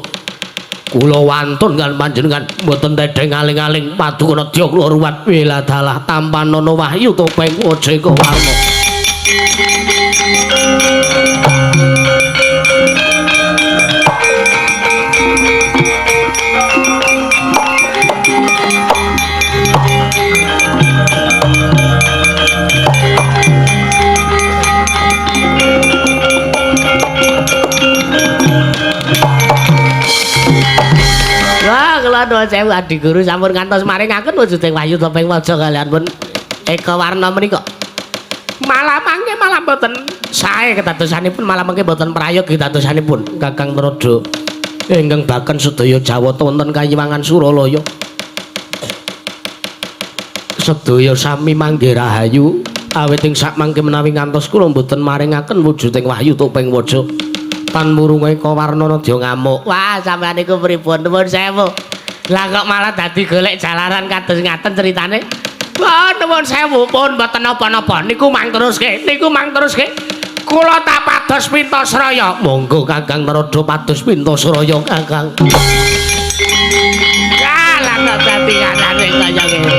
kula wantun kaliyan panjenengan mboten tedheng aling-aling paduka nedya kula ruwat wiladalah tampanana wahyu topeng waja warna Nuwun sewu Adi Guru sampun ngantos maringaken wujuding wahyu topeng waja kaliyan pun Eka Warna menika. Malah mangke malah boten sae kedadosanipun malah mangke boten prayogi kedadosanipun Kakang Narada ingkang baken sedaya Jawata wonten Kayiwangan Suralaya. Sedaya sami mangge rahayu awit ing sak mangke menawi ngantos kula boten maringaken wujuding wahyu topeng waja tan murung Eka Warna nedya ngamuk. Wah sampeyan niku pripun nuwun sewu. Lah kok malah dadi golek jalaran kados ngaten ceritane. Wah, nuwun sewu pun mboten napa-napa. Niku mang teruske. Kula tak pados Pintasraya. Monggo Kakang Narada pados Pintasraya, Kakang. Lah kok dadi kanane kaya ngene.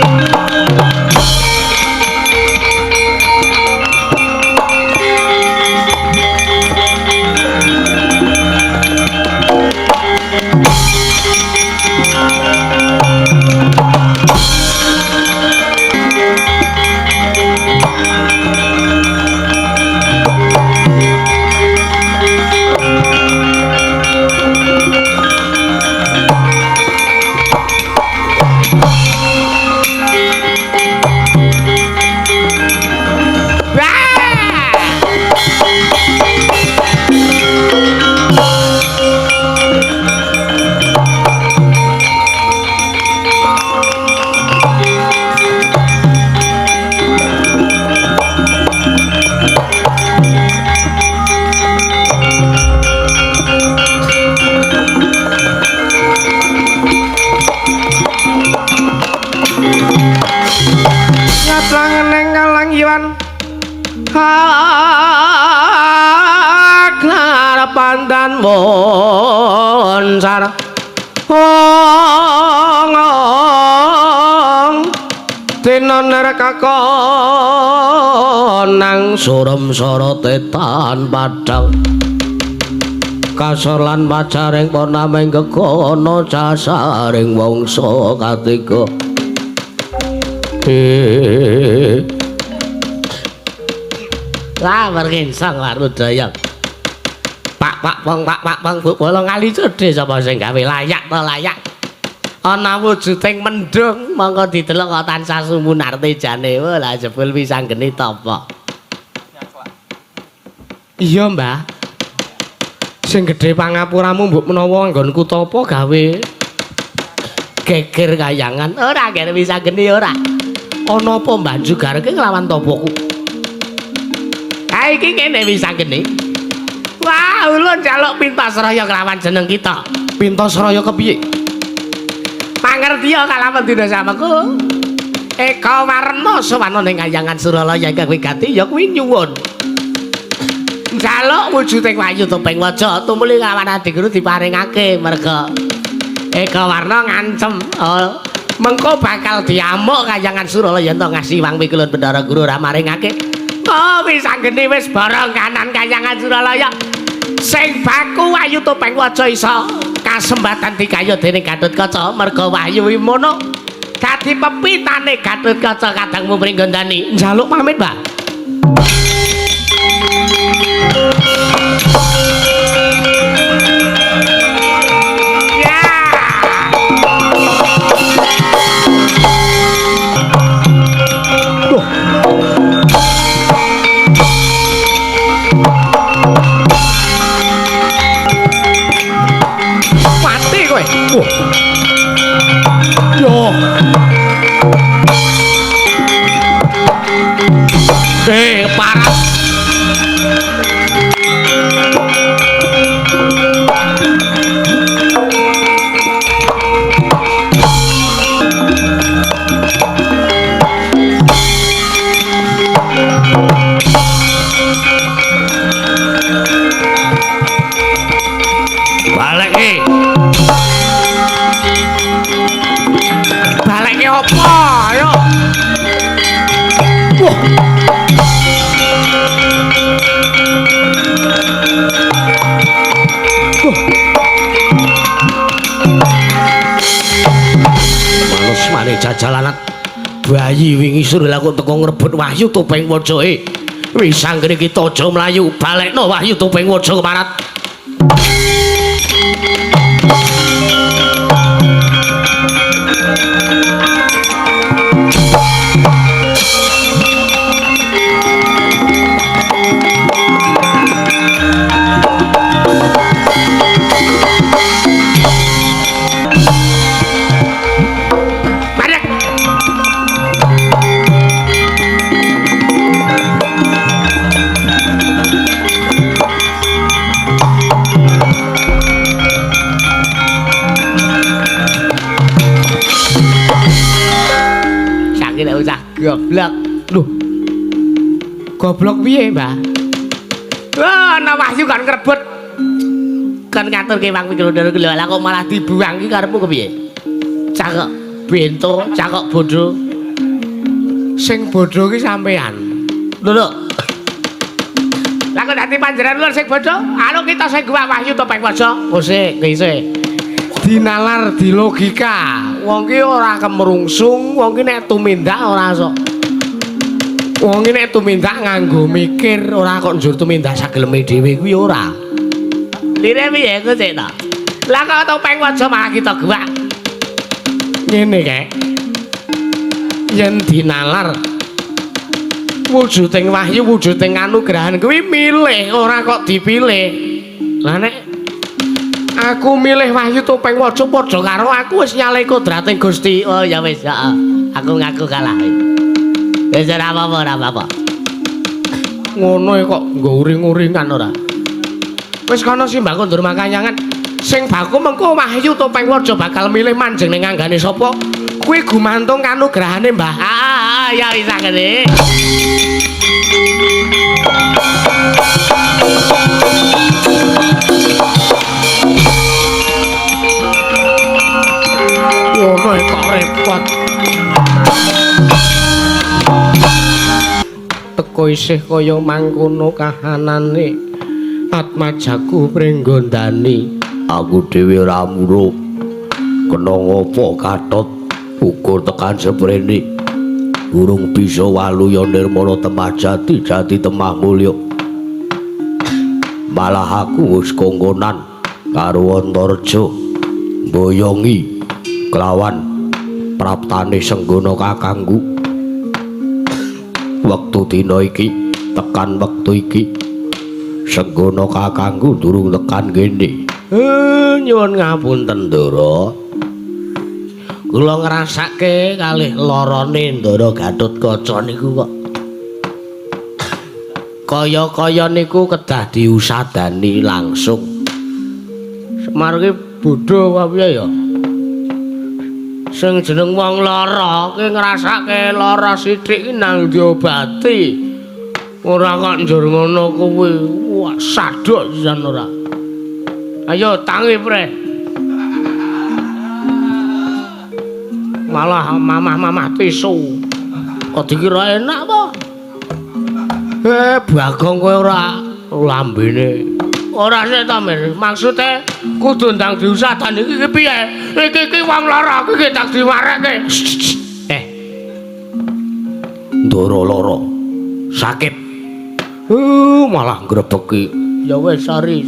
Pandan monsar ong tinon rekakonang surem sorotetan padang kasolan pacaring ponaming kekono casaring wangsa katiga lah merginsang Warudaya Pak Bang bola ngali cedhe sapa sing gawe layak to layak. Ana wujuding mendung mongko didelok kok tansah sumunar tejane. Lah jebul pisang geni tapa. Iya, Mbah. Sing gedhe pangapuramu mbok menawa nggonku tapa gawe geger kayangan. Ora kene pisang geni ora. Ana apa Mbah jugarke nglawan tapaku? Ha iki kene pisang geni. Wah, ulun jaluk Pintasraya kelawan jeneng kita. Pintasraya kepiye? Pangertiya kalawan dina samaku. Eka Warna sowan ning Kayangan Suralaya ingkang wigati ya kuwi nyuwun. njaluk wujuding Wahyu Topeng Waja tumuli kawan adikku diparingake merga Eka Warna ngancem mengko bakal diamuk Kahyangan Suralaya ento ngasih wang pikulun Bendara Guru ra maringake wis anggene wis bareng kanan Kahyangan Suralaya sing baku Wahyu Topeng Waja iso kasembatan dikaya dening Gatotkaca merga Wahyu Wimono dadi pepitane Gatotkaca kadangmu Pringgondani njaluk pamit Mbak paras baleke apa ayo manus jajalanat bayi wingi sore laku teko ngrebut Wahyu Topeng Waja wis anggere kita aja mlayu balekno Wahyu Topeng Waja keparat goblok lho goblok piye Mbah ana Wahyu kan ngrebut kan ngaturke wang pikir lho lha kok malah dibuang iki karepmu kepiye cakok bento cakok bodho sing bodho ki sampean lho lha kok dadi panjenengan lho sing bodho anu kita sing gua Wahyu Topeng Waja sik ngise dinalar di logika wong ki ora kemrungsung wong ki nek tumindak ora sok wong ki nek tumindak nganggo mikir ora kok njur tumindak sageleme dhewe kuwi ora lire piye ku sik to lah kok Topeng Waja malah kita gewak ngene kae yen dinalar wujuding Wahyu wujuding anugrahan kuwi milih ora kok dipilih lah nek aku milih Wahyu Topeng Waja padha karo aku wis nyaleh kodrating Gusti. Oh ya wis, heeh. Aku ngaku kalah. Wis ora apa-apa, ora apa-apa. Ngono kok nggo uring-uringan ora. Wis kono Simbah Kondur Makahyangan. Sing baku mengko Wahyu Topeng Waja bakal milih manjing ning anggane sapa? Kuwi gumantung kanugrahane Mbah. Ya wis ngene. Ngono kok repot. Teko isih kaya mangkono kahanane. Atmajaku Pringgondani. Aku dhewe ora muruh. Kena ngopo Gatot ukur tekan seprene. Urung bisa waluya nirmana temah jati temah mulya. Malah aku wis kongkonan karo Antareja mboyongi kelawan praptane Senggana kakangku. Wektu dina iki tekan wektu iki Senggana kakangku durung tekan kene. Nyuwun ngapunten Ndara. Kula ngrasake kalih larane Ndara Gatotkaca niku kok kaya-kaya niku kedah diusadani langsung. Semar ki bodho wae ya. Sing jeneng wong lara ki ngrasake lara sithik nang diobati. Ora kok njur ngono kuwi. Wah, sadok sisan ora. Ayo tangi pre. Malah mamah-mamah tisu. Kok dikira enak apa? Bagong kowe ora lambene. Ora sik ta, Mir. Maksude kudu ndang diusadan iki piye? Iki wong lara iki tak diwareke. Ndoro lara. Sakit. Malah ngrebeki. Ya wis sari.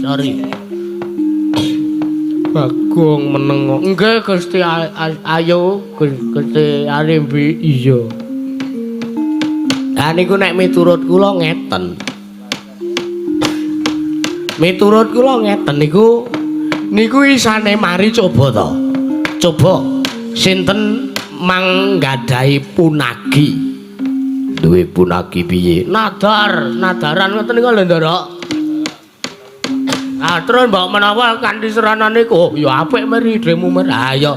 Bagong meneng. Nggih Gusti ayo Gusti Arimbi iya. Lah niku nek miturut kula ngeten. Miturut kula ngeten niku isane mari coba to. Coba sinten manggadhahi punagi. Duwe punagi piye? Nadaran ngoten niku lho, Ndara. Ah terus mbok menawa kanthi serana niku ya apik meri dremu mer. Ha ya.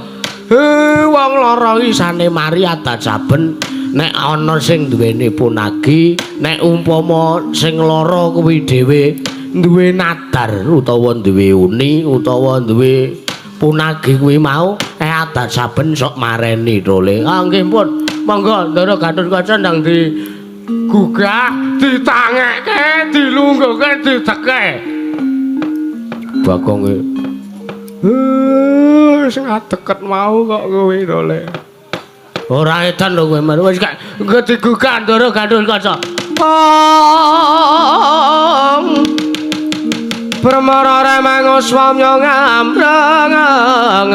Wong lara isane mari adat saben nek ana sing duweni punagi, nek umpama sing lara kuwi dhewe duwe nadar utawa duwe uni utawa duwe punagi kuwi mau adat saben sok mareni tole. Ah nggih pun. Monggo Ndara Gatotkaca ndang digugah, ditangeke, dilungguhke, dideke. Bagong sing adeket mau kok kowe tole. Ora edan lho kowe mar. Wis gak digugah Ndara Gatotkaca. Permara remeng swamya ngamreng.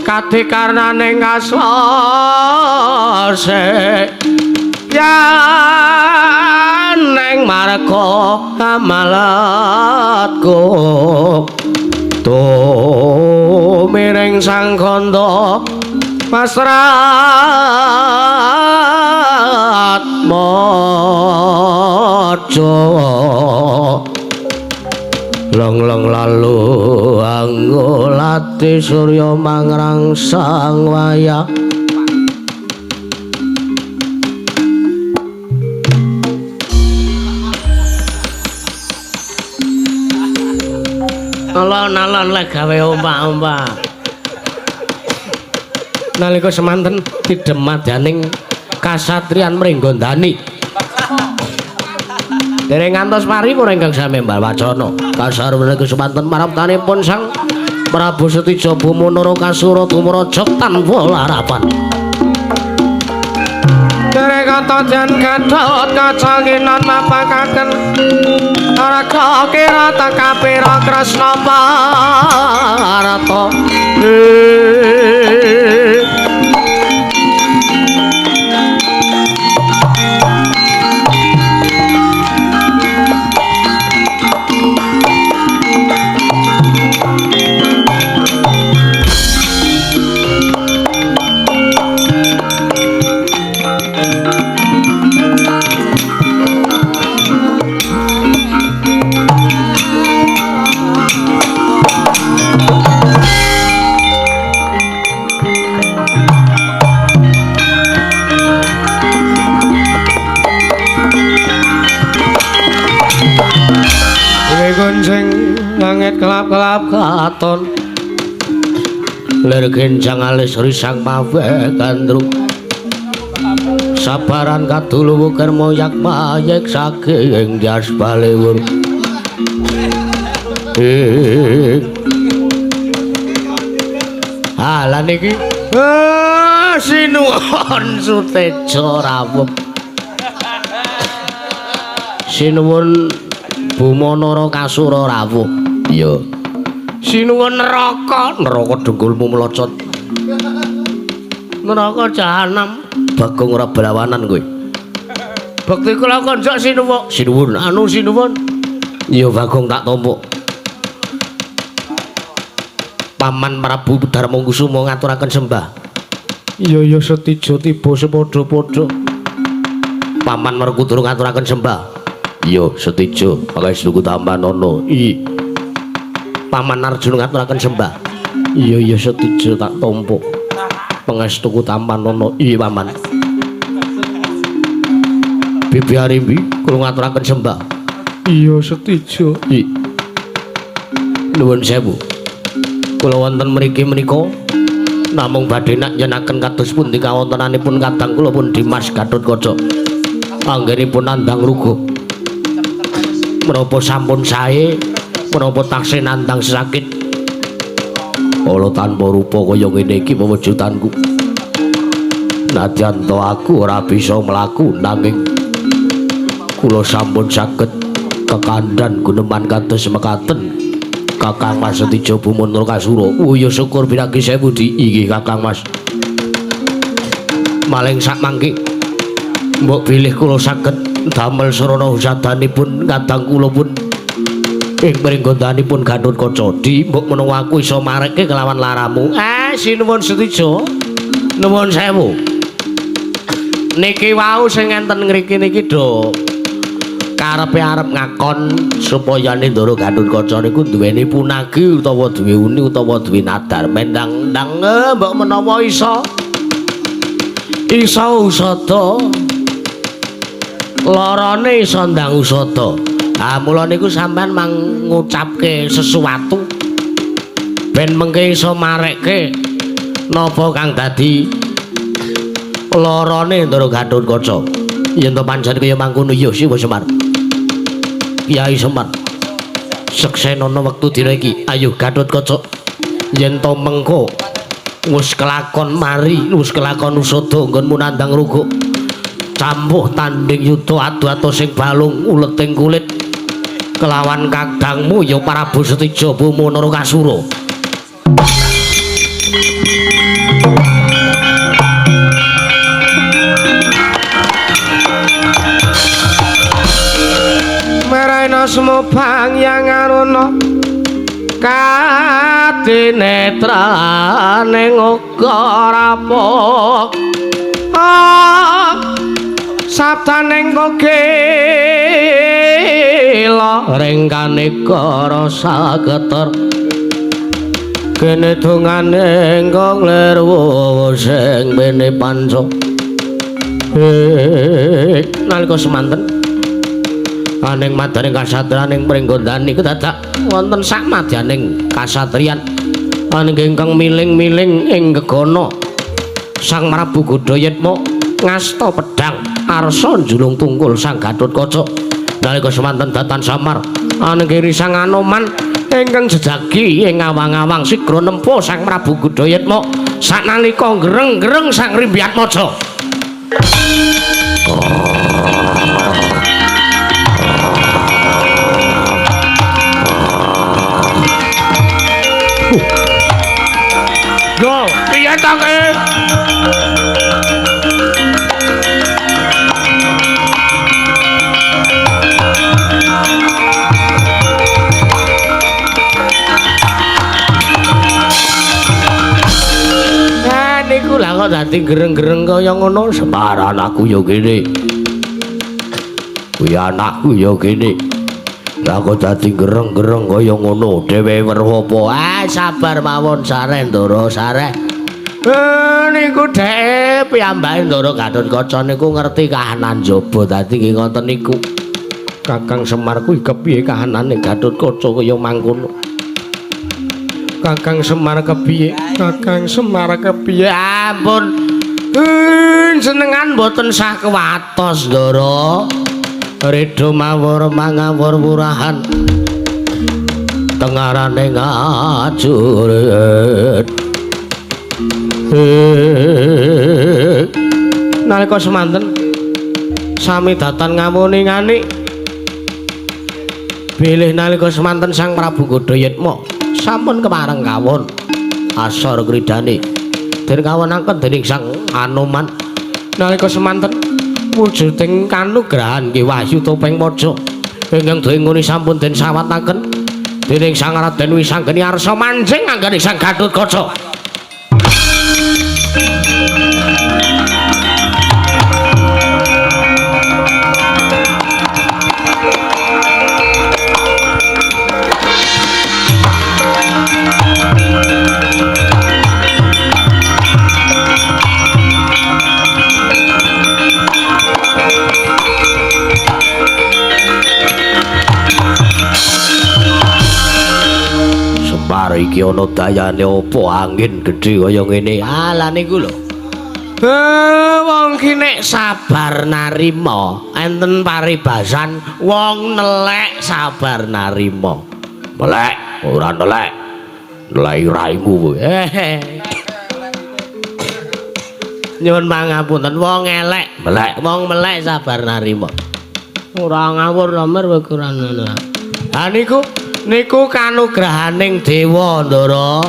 Kati karnane ngaslase yan neng marga amalatku to miring sang kanda pasrat mojo long lalu anggo lati surya mangrangsang wayah alon-alon lek gawe ompak-ompak nalika semanten didemadaning kasatriyan Mringgondani dereng ngantos paripun ingkang sami Mbah Wacana kasar menika semanten maraptanipun Sang Prabu Setija Bumunara Kasura tumraja tanpa larapan dereng katajan Gatot Kaca kinan mapakaken Raka kirata kapira Kresna Parata langit kelap-kelap katon lir genjang alis risang mawe gandrung sabaran kadulu kermo yak mayek saking jas balewur lan iki sinuwun Suteja rawuh sinuwun Bumunara Kasura rawuh iya sinuwun neraka dengkulmu melocot neraka jahanam Bagong ora belawanan kowe bekti kula konjak sinuwun iya Bagong tak tampa Paman Prabu Darmakusuma ngaturaken sembah iya Setija tiba sepadha-padha Paman Werkudara ngaturaken sembah iya Setija pangestuku Tampanono Paman Arjuna ngaturaken sembah iya Setija tak tampa pangestuku Tampanono iya Paman Bibi Arimbi kula ngaturaken sembah. Iya setija. Nuwun sewu. Kula wonten mriki menika namung badhe nak nyenaken kados pundi kawontenanipun kadang kula pun Dimas Gatotkaca. Anggenipun nandhang rugo. Menapa sampun sae, menapa taksih nandhang sakit. Ala tanpa rupa kaya ngene iki pewujudanku. Nadyan to aku ora bisa mlaku nanging kula sampun saged kekandhan guneman kados mekaten. Kakang Mas Setija Bumunur Kasura. Oh ya syukur piragi sewu di inggih Kakang Mas. Maling sak mangke mbok bilih kula saged damel sarana usadanipun kadang kula pun ing pringgondanipun Gatotkaca. Di mbok menawa aku iso marekke kelawan laramu. Sinuwun Setija. Nuwun sewu. Niki wau sing enten ngriki niki do karepe arep ngakon supaya Ndara Gatotkaca niku duweni punagi utawa duwe uni utawa duwe nadar mendang-ndang mbok menawa iso usada larane iso ndang usada. Mula niku sampean mangucapke sesuatu ben mengke iso marekke napa kang dadi larane Ndara Gatotkaca. Yen to pancen kaya mangkono ya Siwa Semar. Kyai Semar. Seksenana wektu dina iki. Ayo Gatotkaca. Yen to mengko wis kelakon mari, wis kelakon usada nggonmu nandhang rugo. Campuh tanding yuda adu-adu sing balung uleting kulit. Kelawan kadangmu ya Prabu Setija Bumunur Kasura. Maraina semupang yang arono katinetrane ngokarapo sabdaning kogela rengkane kara sageter kene dongane kang lerwo sing bene panca nalika semanten aning madaning kasatriyaning pringgondani kedadak wonten sak madyaning kasatriyan aning ingkang miling-miling ing gegana Sang Prabu Godayatma ngasta pedhang arsa njulung tungkul Sang Gatotkaca nalika semanten datan samar aning risang Anoman ingkang jejagi ing awang-awang sigra nempuh Sang Prabu Godayatma sanalika greng-greng Sang Rimbyatmaja. Yo, piye ta kowe? Niku lha kok dadi gereng-gereng kaya ngono sembaran aku ya kene. Kuwi anakku ya kene. Lah kok dadi gereng-gereng kaya ngono dhewe weruh apa? Sabar mawon sareh Ndara sareh. Niku dhek piyambake Ndara Gatotkaca niku ngerti kahanan jaba dadi nggih ngoten niku. Kakang Semar kuwi kepiye kahanane Gatotkaca kaya mangkono? Kakang Semar kepiye? Kakang Semar kepiye? Ampun. Jenengan mboten sah kewatos, Ndara. Ridho mawur mangawur wurahan. Tengarane ngajurit. Nalika semanten sami datan ngamuning-aning. Bilih nalika semanten Sang Prabu Godayatma sampun kemareng kawon asor kridane den kawonaken dening Sang Anoman nalika semanten wujuding kanugrahan nggih Wahyu Topeng Maja ingkang denguni sampun den sawataken dening Sang Raden Wisanggeni arsa mancing anggone Sang Gatotkaca. iki ana dayane apa angin gedhe kaya ngene. Lah niku lho. Wong ki nek sabar narima, enten paribasan wong nelek sabar narima. Melek, ora nelek. Nelek raimu kowe. Nyuwun pangapunten, wong elek, Melek. wong melek sabar narima. Ora ngawur nomor kowe kurang ngono. Ha niku kanugrahaning dewa, Ndara.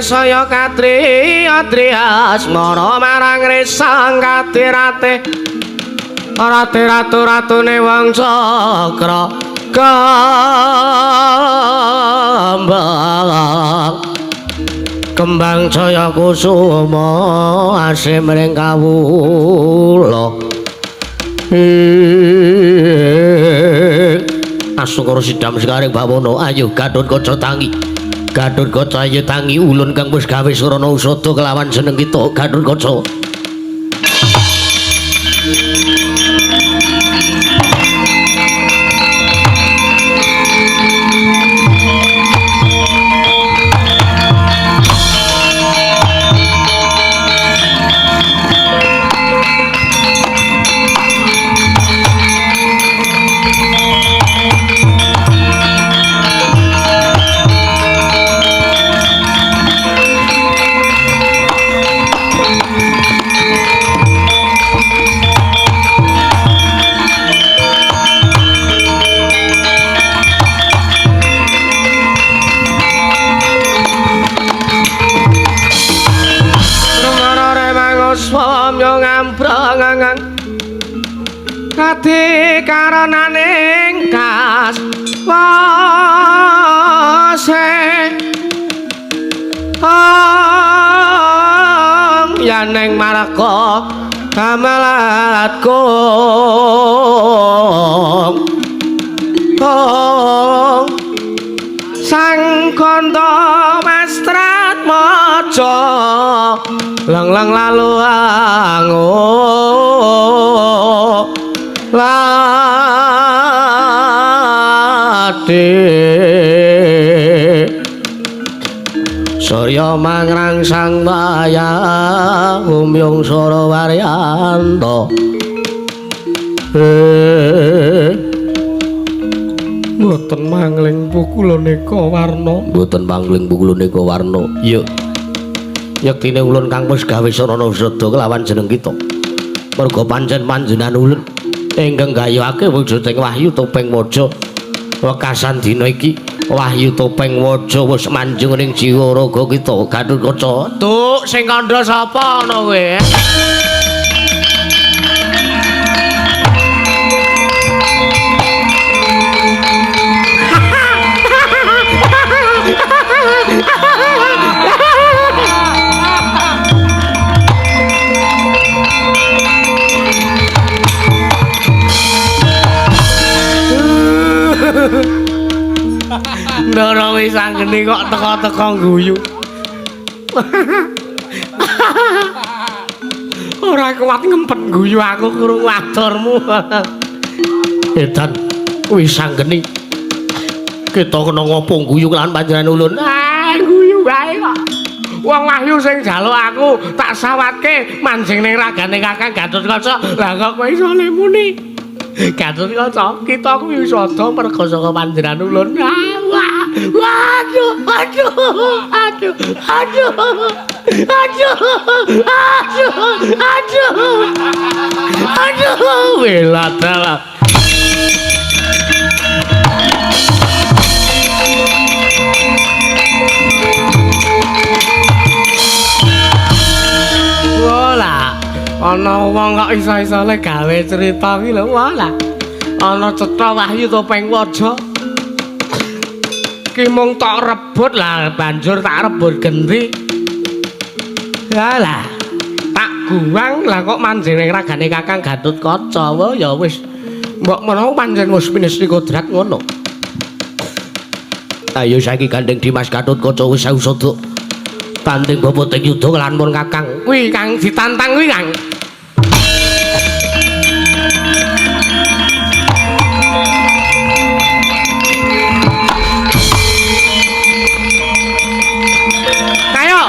Saya katri adrias mara marang resang katirate rate ratu-ratune wong cakra kembang jaya kusuma asih mring kawula asukara sidam sekaring bawana ayo Gatot Kaca tangi Gatot Kaca ayo tangi ulun kang wis gawe surana usada kelawan jeneng kita Gatot Kaca. Kati karananing kas wase yaneng maraka kamalatku sang kanda mastrat maca lang-lang lalu ango lati Surya mangrangsang wayah umyung sora waryanto mboten mangling pukulaneka warna mboten mangling pukulaneka warna iya yektine ulun kang wis gawe sarana usada kelawan jeneng kita merga pancen panjenengan ulun ingkang gayuhake wujuding Wahyu Topeng Waja wekasan dina iki Wahyu Topeng Waja wis manjung ning jiwa raga kita Gatot Kaca. Tuk sing kandha sapa ana kowe? Ndara wis anggene kok teka-teka guyu. Ora kuat ngempet guyu aku krungu aturmu. Edan wis anggene kita kena ngopo guyu lan panjenengan ulun. Guyu wae kok. Wong Wahyu sing jaluk aku tak sawatke manjing ning ragane Kakang Gatot Kaca. Lah kok kowe iso muni. Gatot Kaca, kita kuwi usada merga saka panjenengan ulun. Waduh, aduh, aduh, aduh, aduh, aduh, aduh, aduh, welatala. ana wong kok iso-isone gawe cerita iki lho walah. Ana Cetha Wahyu Topeng Waja. Ki mung tok rebut lah banjur tak rebut genti. Yalah. Tak guwang lah kok manjing ning ragane Kakang Gatotkaca. Wah ya wis. Mbok menawa pancen wis pinesti kodrat ngono. Ayo saiki Gandeng Dimas Gatotkaca wis usada. Tanding boboting yudha lan mun Kakang. Kuwi Kang ditantang kuwi Kang. Kayo.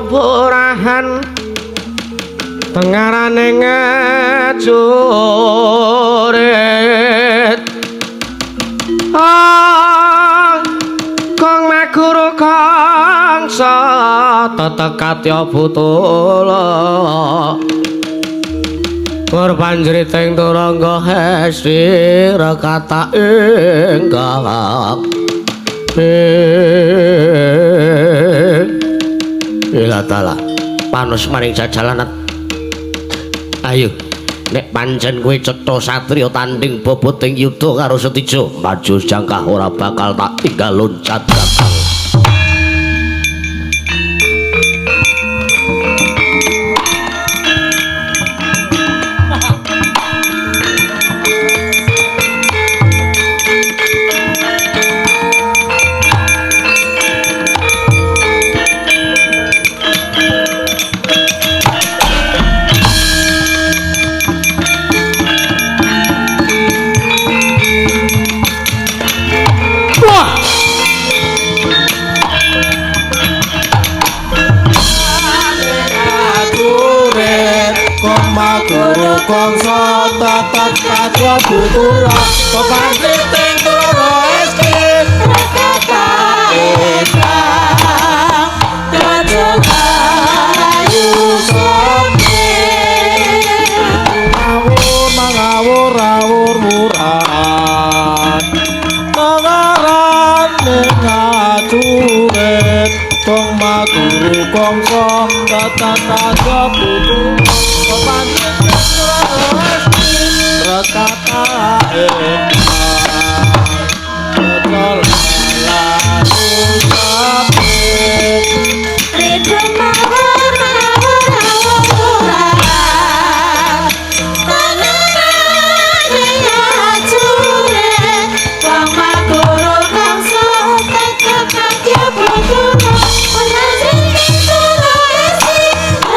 Purahan pengarane ngajurit kong maguru kangsa tetekatya butula perpanjriting turangga hesti rekata ingkang Ila tala panos maring jajalanan. Ayo nek pancen kowe cetha satriya tanding boboting yudha karo Setija maju jangkah ora bakal tak tinggal loncat Kakang. Kongso tatat katya butula pepanjriting turangga hesti rekata ingkang kajogayu sope mangawur rawur murah nangaran ngajurit kong maguru kongso tatat katya butula pepanjriting rekata ingkang lalu sapit ridho mawar tangan ngajurit wong maguru kangsa tetekatya butula penajriting turangga hesti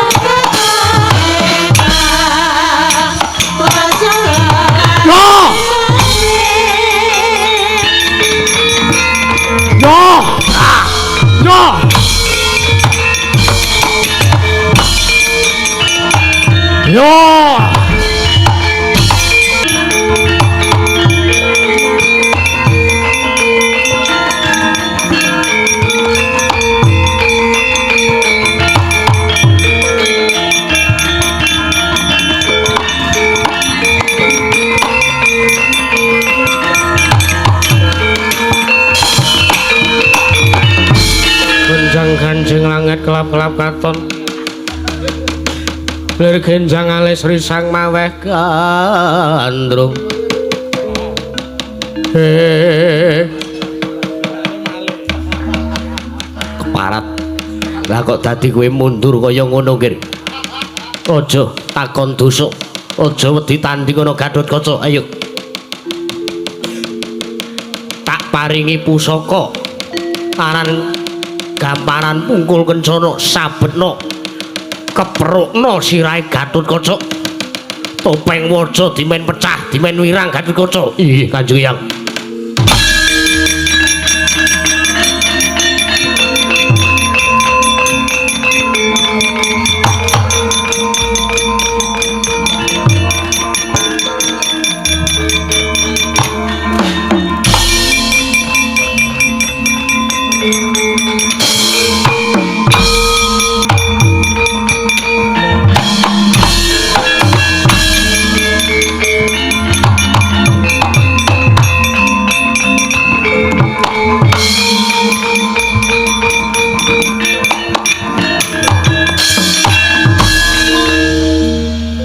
rekata Ganjing langit kelap-kelap katon lir genjang alis risang maweh gandrung Lah kok dadi kowe mundur kaya ngono kir. Aja takon dosa. Aja wedi tanding ana Gatotkaca. Ayo. Tak paringi pusaka. Aran gamparan pungkul kencana sabetna. Keprukna sirahe Gatotkaca. Topeng waja dimen pecah, dimen wirang Gatotkaca. Ih, Kanjeng Hyang.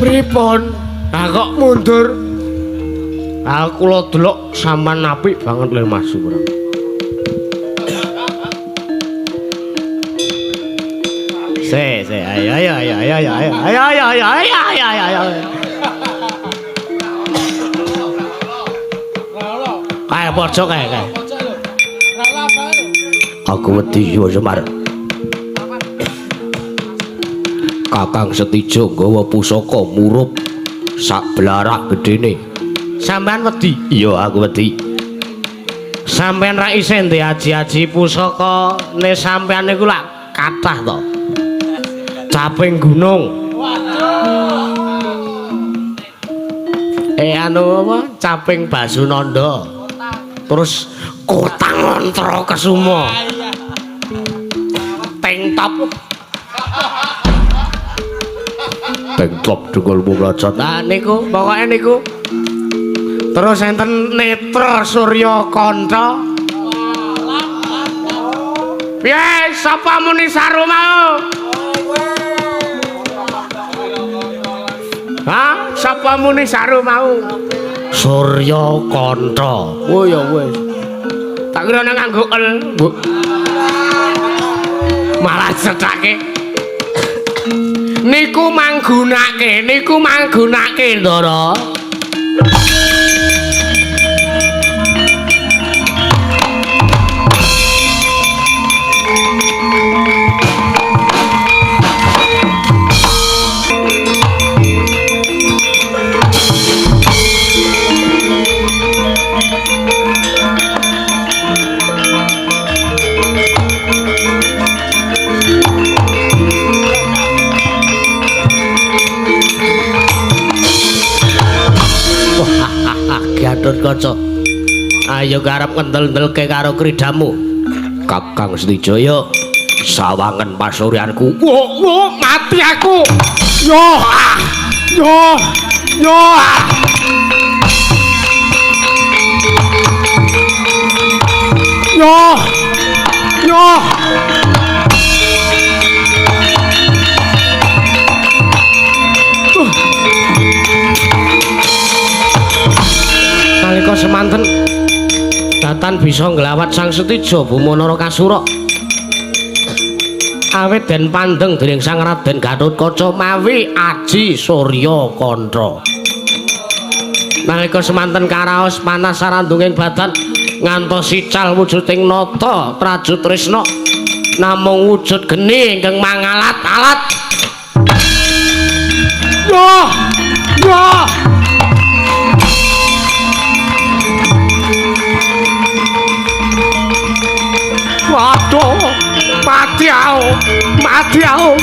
Pripun? Lah kok mundur? Aku kula delok sampean apik banget lho Mas Suprang. Ayo. Kae pojok kae. Aku wedi yo Semar. Kakang Setijo nggawa pusaka murup sak blarak gedene. Sampean wedi? Iya, aku wedi. Sampean ra isih ndek aji-aji pusaka ne sampean niku lak kathah to. Caping gunung. Anu apa? Caping Basunanda. Terus Kotang Mantra Kesuma. Tengtop. Tengtop dengkul muglacot. Nah niku pokoke niku. Terus enten Netra Surya Kanta. Piye sapa muni saru mau? Hah? Sapa muni saru mau? Surya Kanta. Oh ya wis. Tak kira nang nganggo el, Bu. Malah cethake. Niku manggunake Ndara. Gatotkaca. Ayo garap ngendel-ndelke karo kridamu. Kakang Setijaya, sawangen pasuryanku. Wo, mati aku. Yo. Nalika semanten datan bisa nglawat Sang Setija Bumanara Kasura. Awit den pandeng dening Sang Raden Gatotkaca mawi Aji Surya Kanta. Nalika semanten karaos panas sarandunging badan ngantos sical wujuding nata Traju Tresna namung wujud geni ingkang mangalat-alat. Yo! Waduh, mati aku.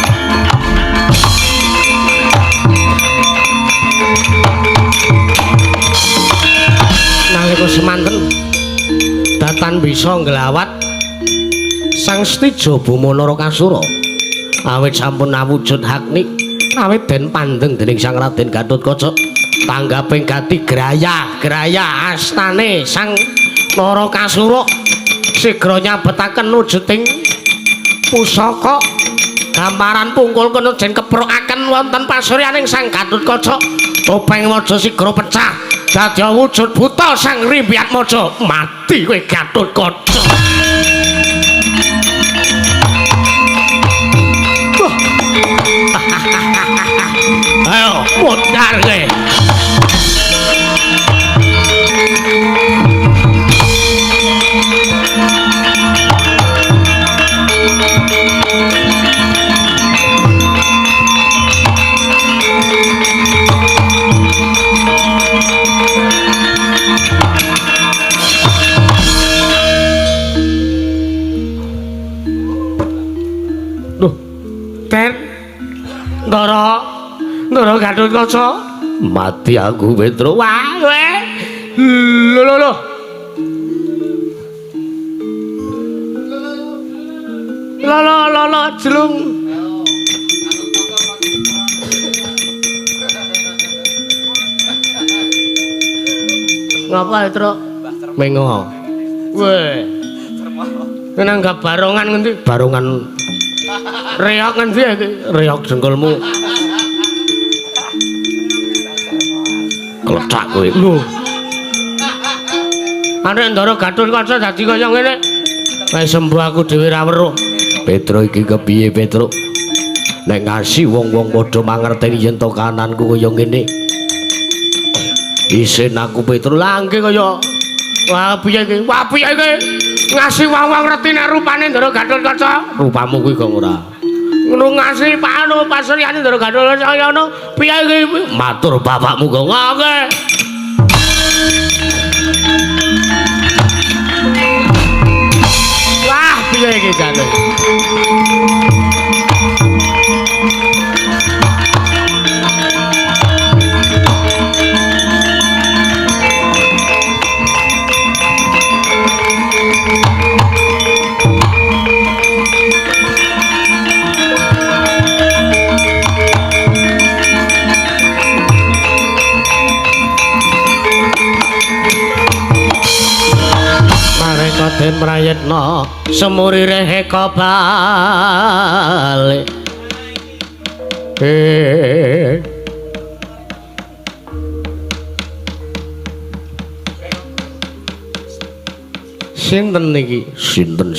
Nalika semanten datan bisa nglawat Sang Setija Bumanara Kasura. Awit sampun awujud haknik, awit den pandeng dening Sang Raden Gatotkaca. Tanggaping gati graya astane Sang Narakasura. Sigra nyabetaken wujuding pusaka gamparan pungkul kenujen keprukaken wonten pasuryaning Sang Gatotkaca. Topeng waja sigra pecah dadi wujud buta Sang Rimbyatmaja. Mati kowe Gatotkaca. Damar kowe. Ten Ndara Gatotkaca mati aku Petro. wah kowe lho jelung ngapa Petro Mengo. weh nang barongan ngendi Barongan reok ngendi iki reok jengkolmu. Kletak kowe. lho arek Ndara Gatotkaca dadi kaya ngene wis sembuh aku dhewe ra weruh Petro iki kepiye Petro? Nek ngasih wong-wong padha mangerteni yen to kananku kaya ngene. Isin aku Petro langge kaya wah piye iki ngasih wong-wong ngerti nek rupane Ndara Gatotkaca rupamu kuwi kok ora. ngono ngasih pano pasriyane Ndara Gatotkaca kaya ngono piye iki Matur bapakmu kok ngoke wah piye iki jane Den prayitna semuri rehe kobale sinten niki sinten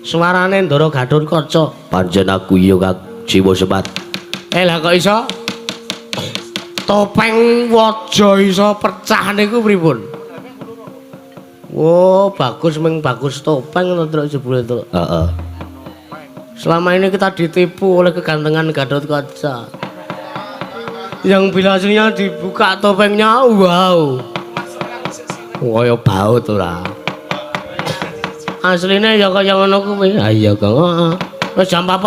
suarane Ndara Gatotkaca pancen aku iya Kak Jiwa Sepat. Lah kok iso topeng waja iso pecah niku pripun? Oh, bagus bagus topeng to Truk jebule to. Heeh. Selama ini kita ditipu oleh kegantengan Gatotkaca. Yang bilasnya dibuka topengnya, wow. Kaya baut ora. Asline ya kaya ngono kuwi. Ha iya Kang. Wis jam 4.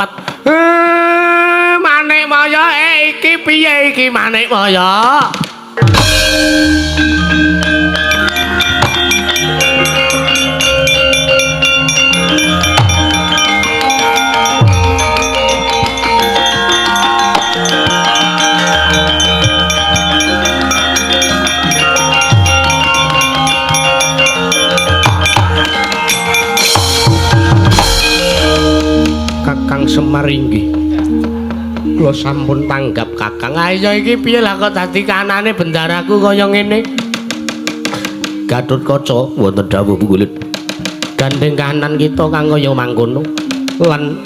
Manik Maya iki piye iki Manik Maya? Semar inggih. Kula sampun tanggap Kakang. Ayo iki piye lah kok dadi kanane bendaraku kaya ngene? Gatotkaca wonten dawuh Bukulit. Gandeng kanan kita kang kaya mangkono. Lan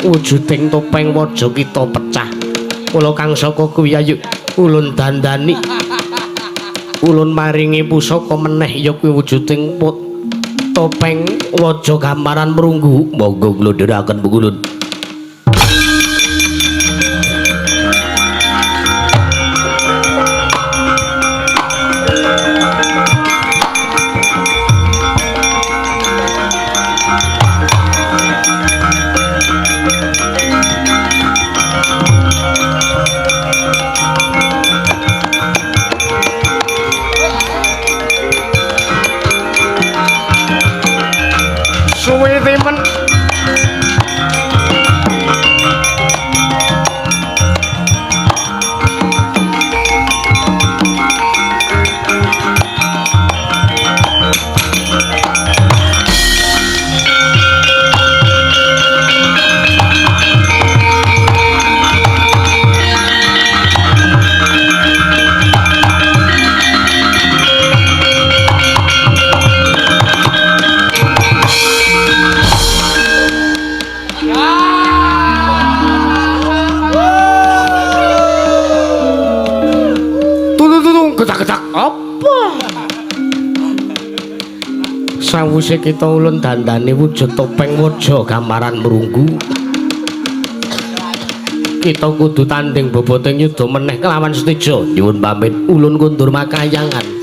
wujuding topeng waja kita pecah. Kula kang saka kuwi ayo ulun dandani. Ulun maringi pusaka meneh ya kuwi wujuding topeng waja gambaran merunggu. Monggo kula dherekaken Bukulit. Getak-getak apa? Sawise kita ulun dandane wujud topeng waja gambaran merunggu. Kita kudu tanding boboting yuda meneh kelawan Setija. Nyuwun pamit ulun kundur makayangan.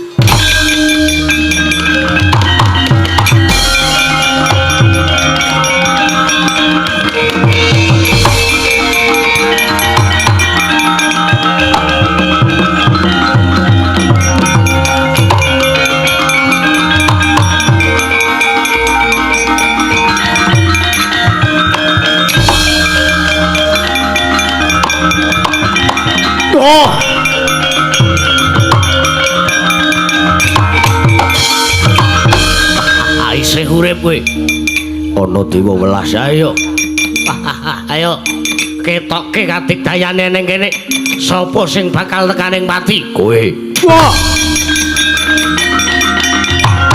Isih urip kowe. Ana dewa welas ayo. Ayo ketokke kadigdayane ning kene. Sapa sing bakal tekaning pati? Kowe. Wah.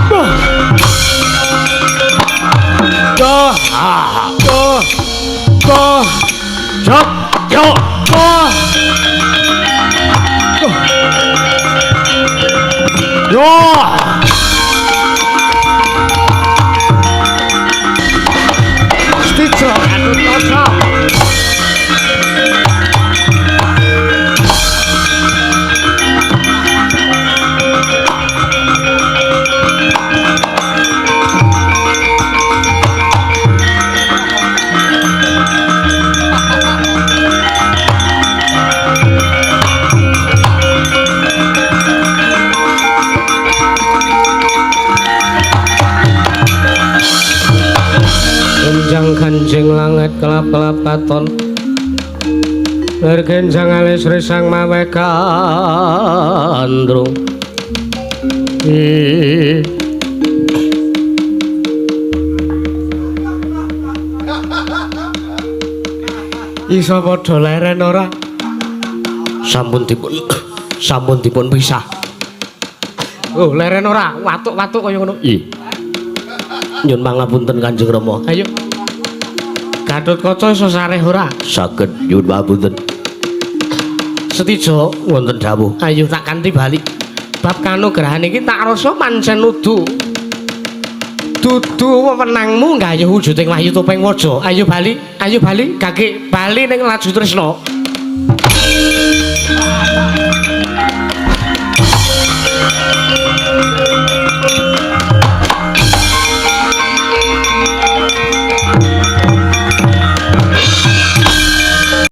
Wah. Wah. Wah. Jok. Yo. Wah. Yo. Setija Gatut Kaca. Kenjang kanjeng langit kelap-kelap katon Berkenjang alis risang mawe kandrung Iso padha leren ora? Sampun dipun pisah. Oh, leren ora? Watuk-watuk kaya ngono. Nyun pangapunten Kanjeng Rama. Ayo. Gatut Kaca iso sareh ora? Saged nyun pangapunten. Setija wonten dawuh. Ayo tak kanthi bali. Bab kanugrahan iki tak rasa pancen dudu wewenangmu nggayuh wujuding Wahyu Topeng Waja. Ayo bali, gage bali ning Laju Tresna.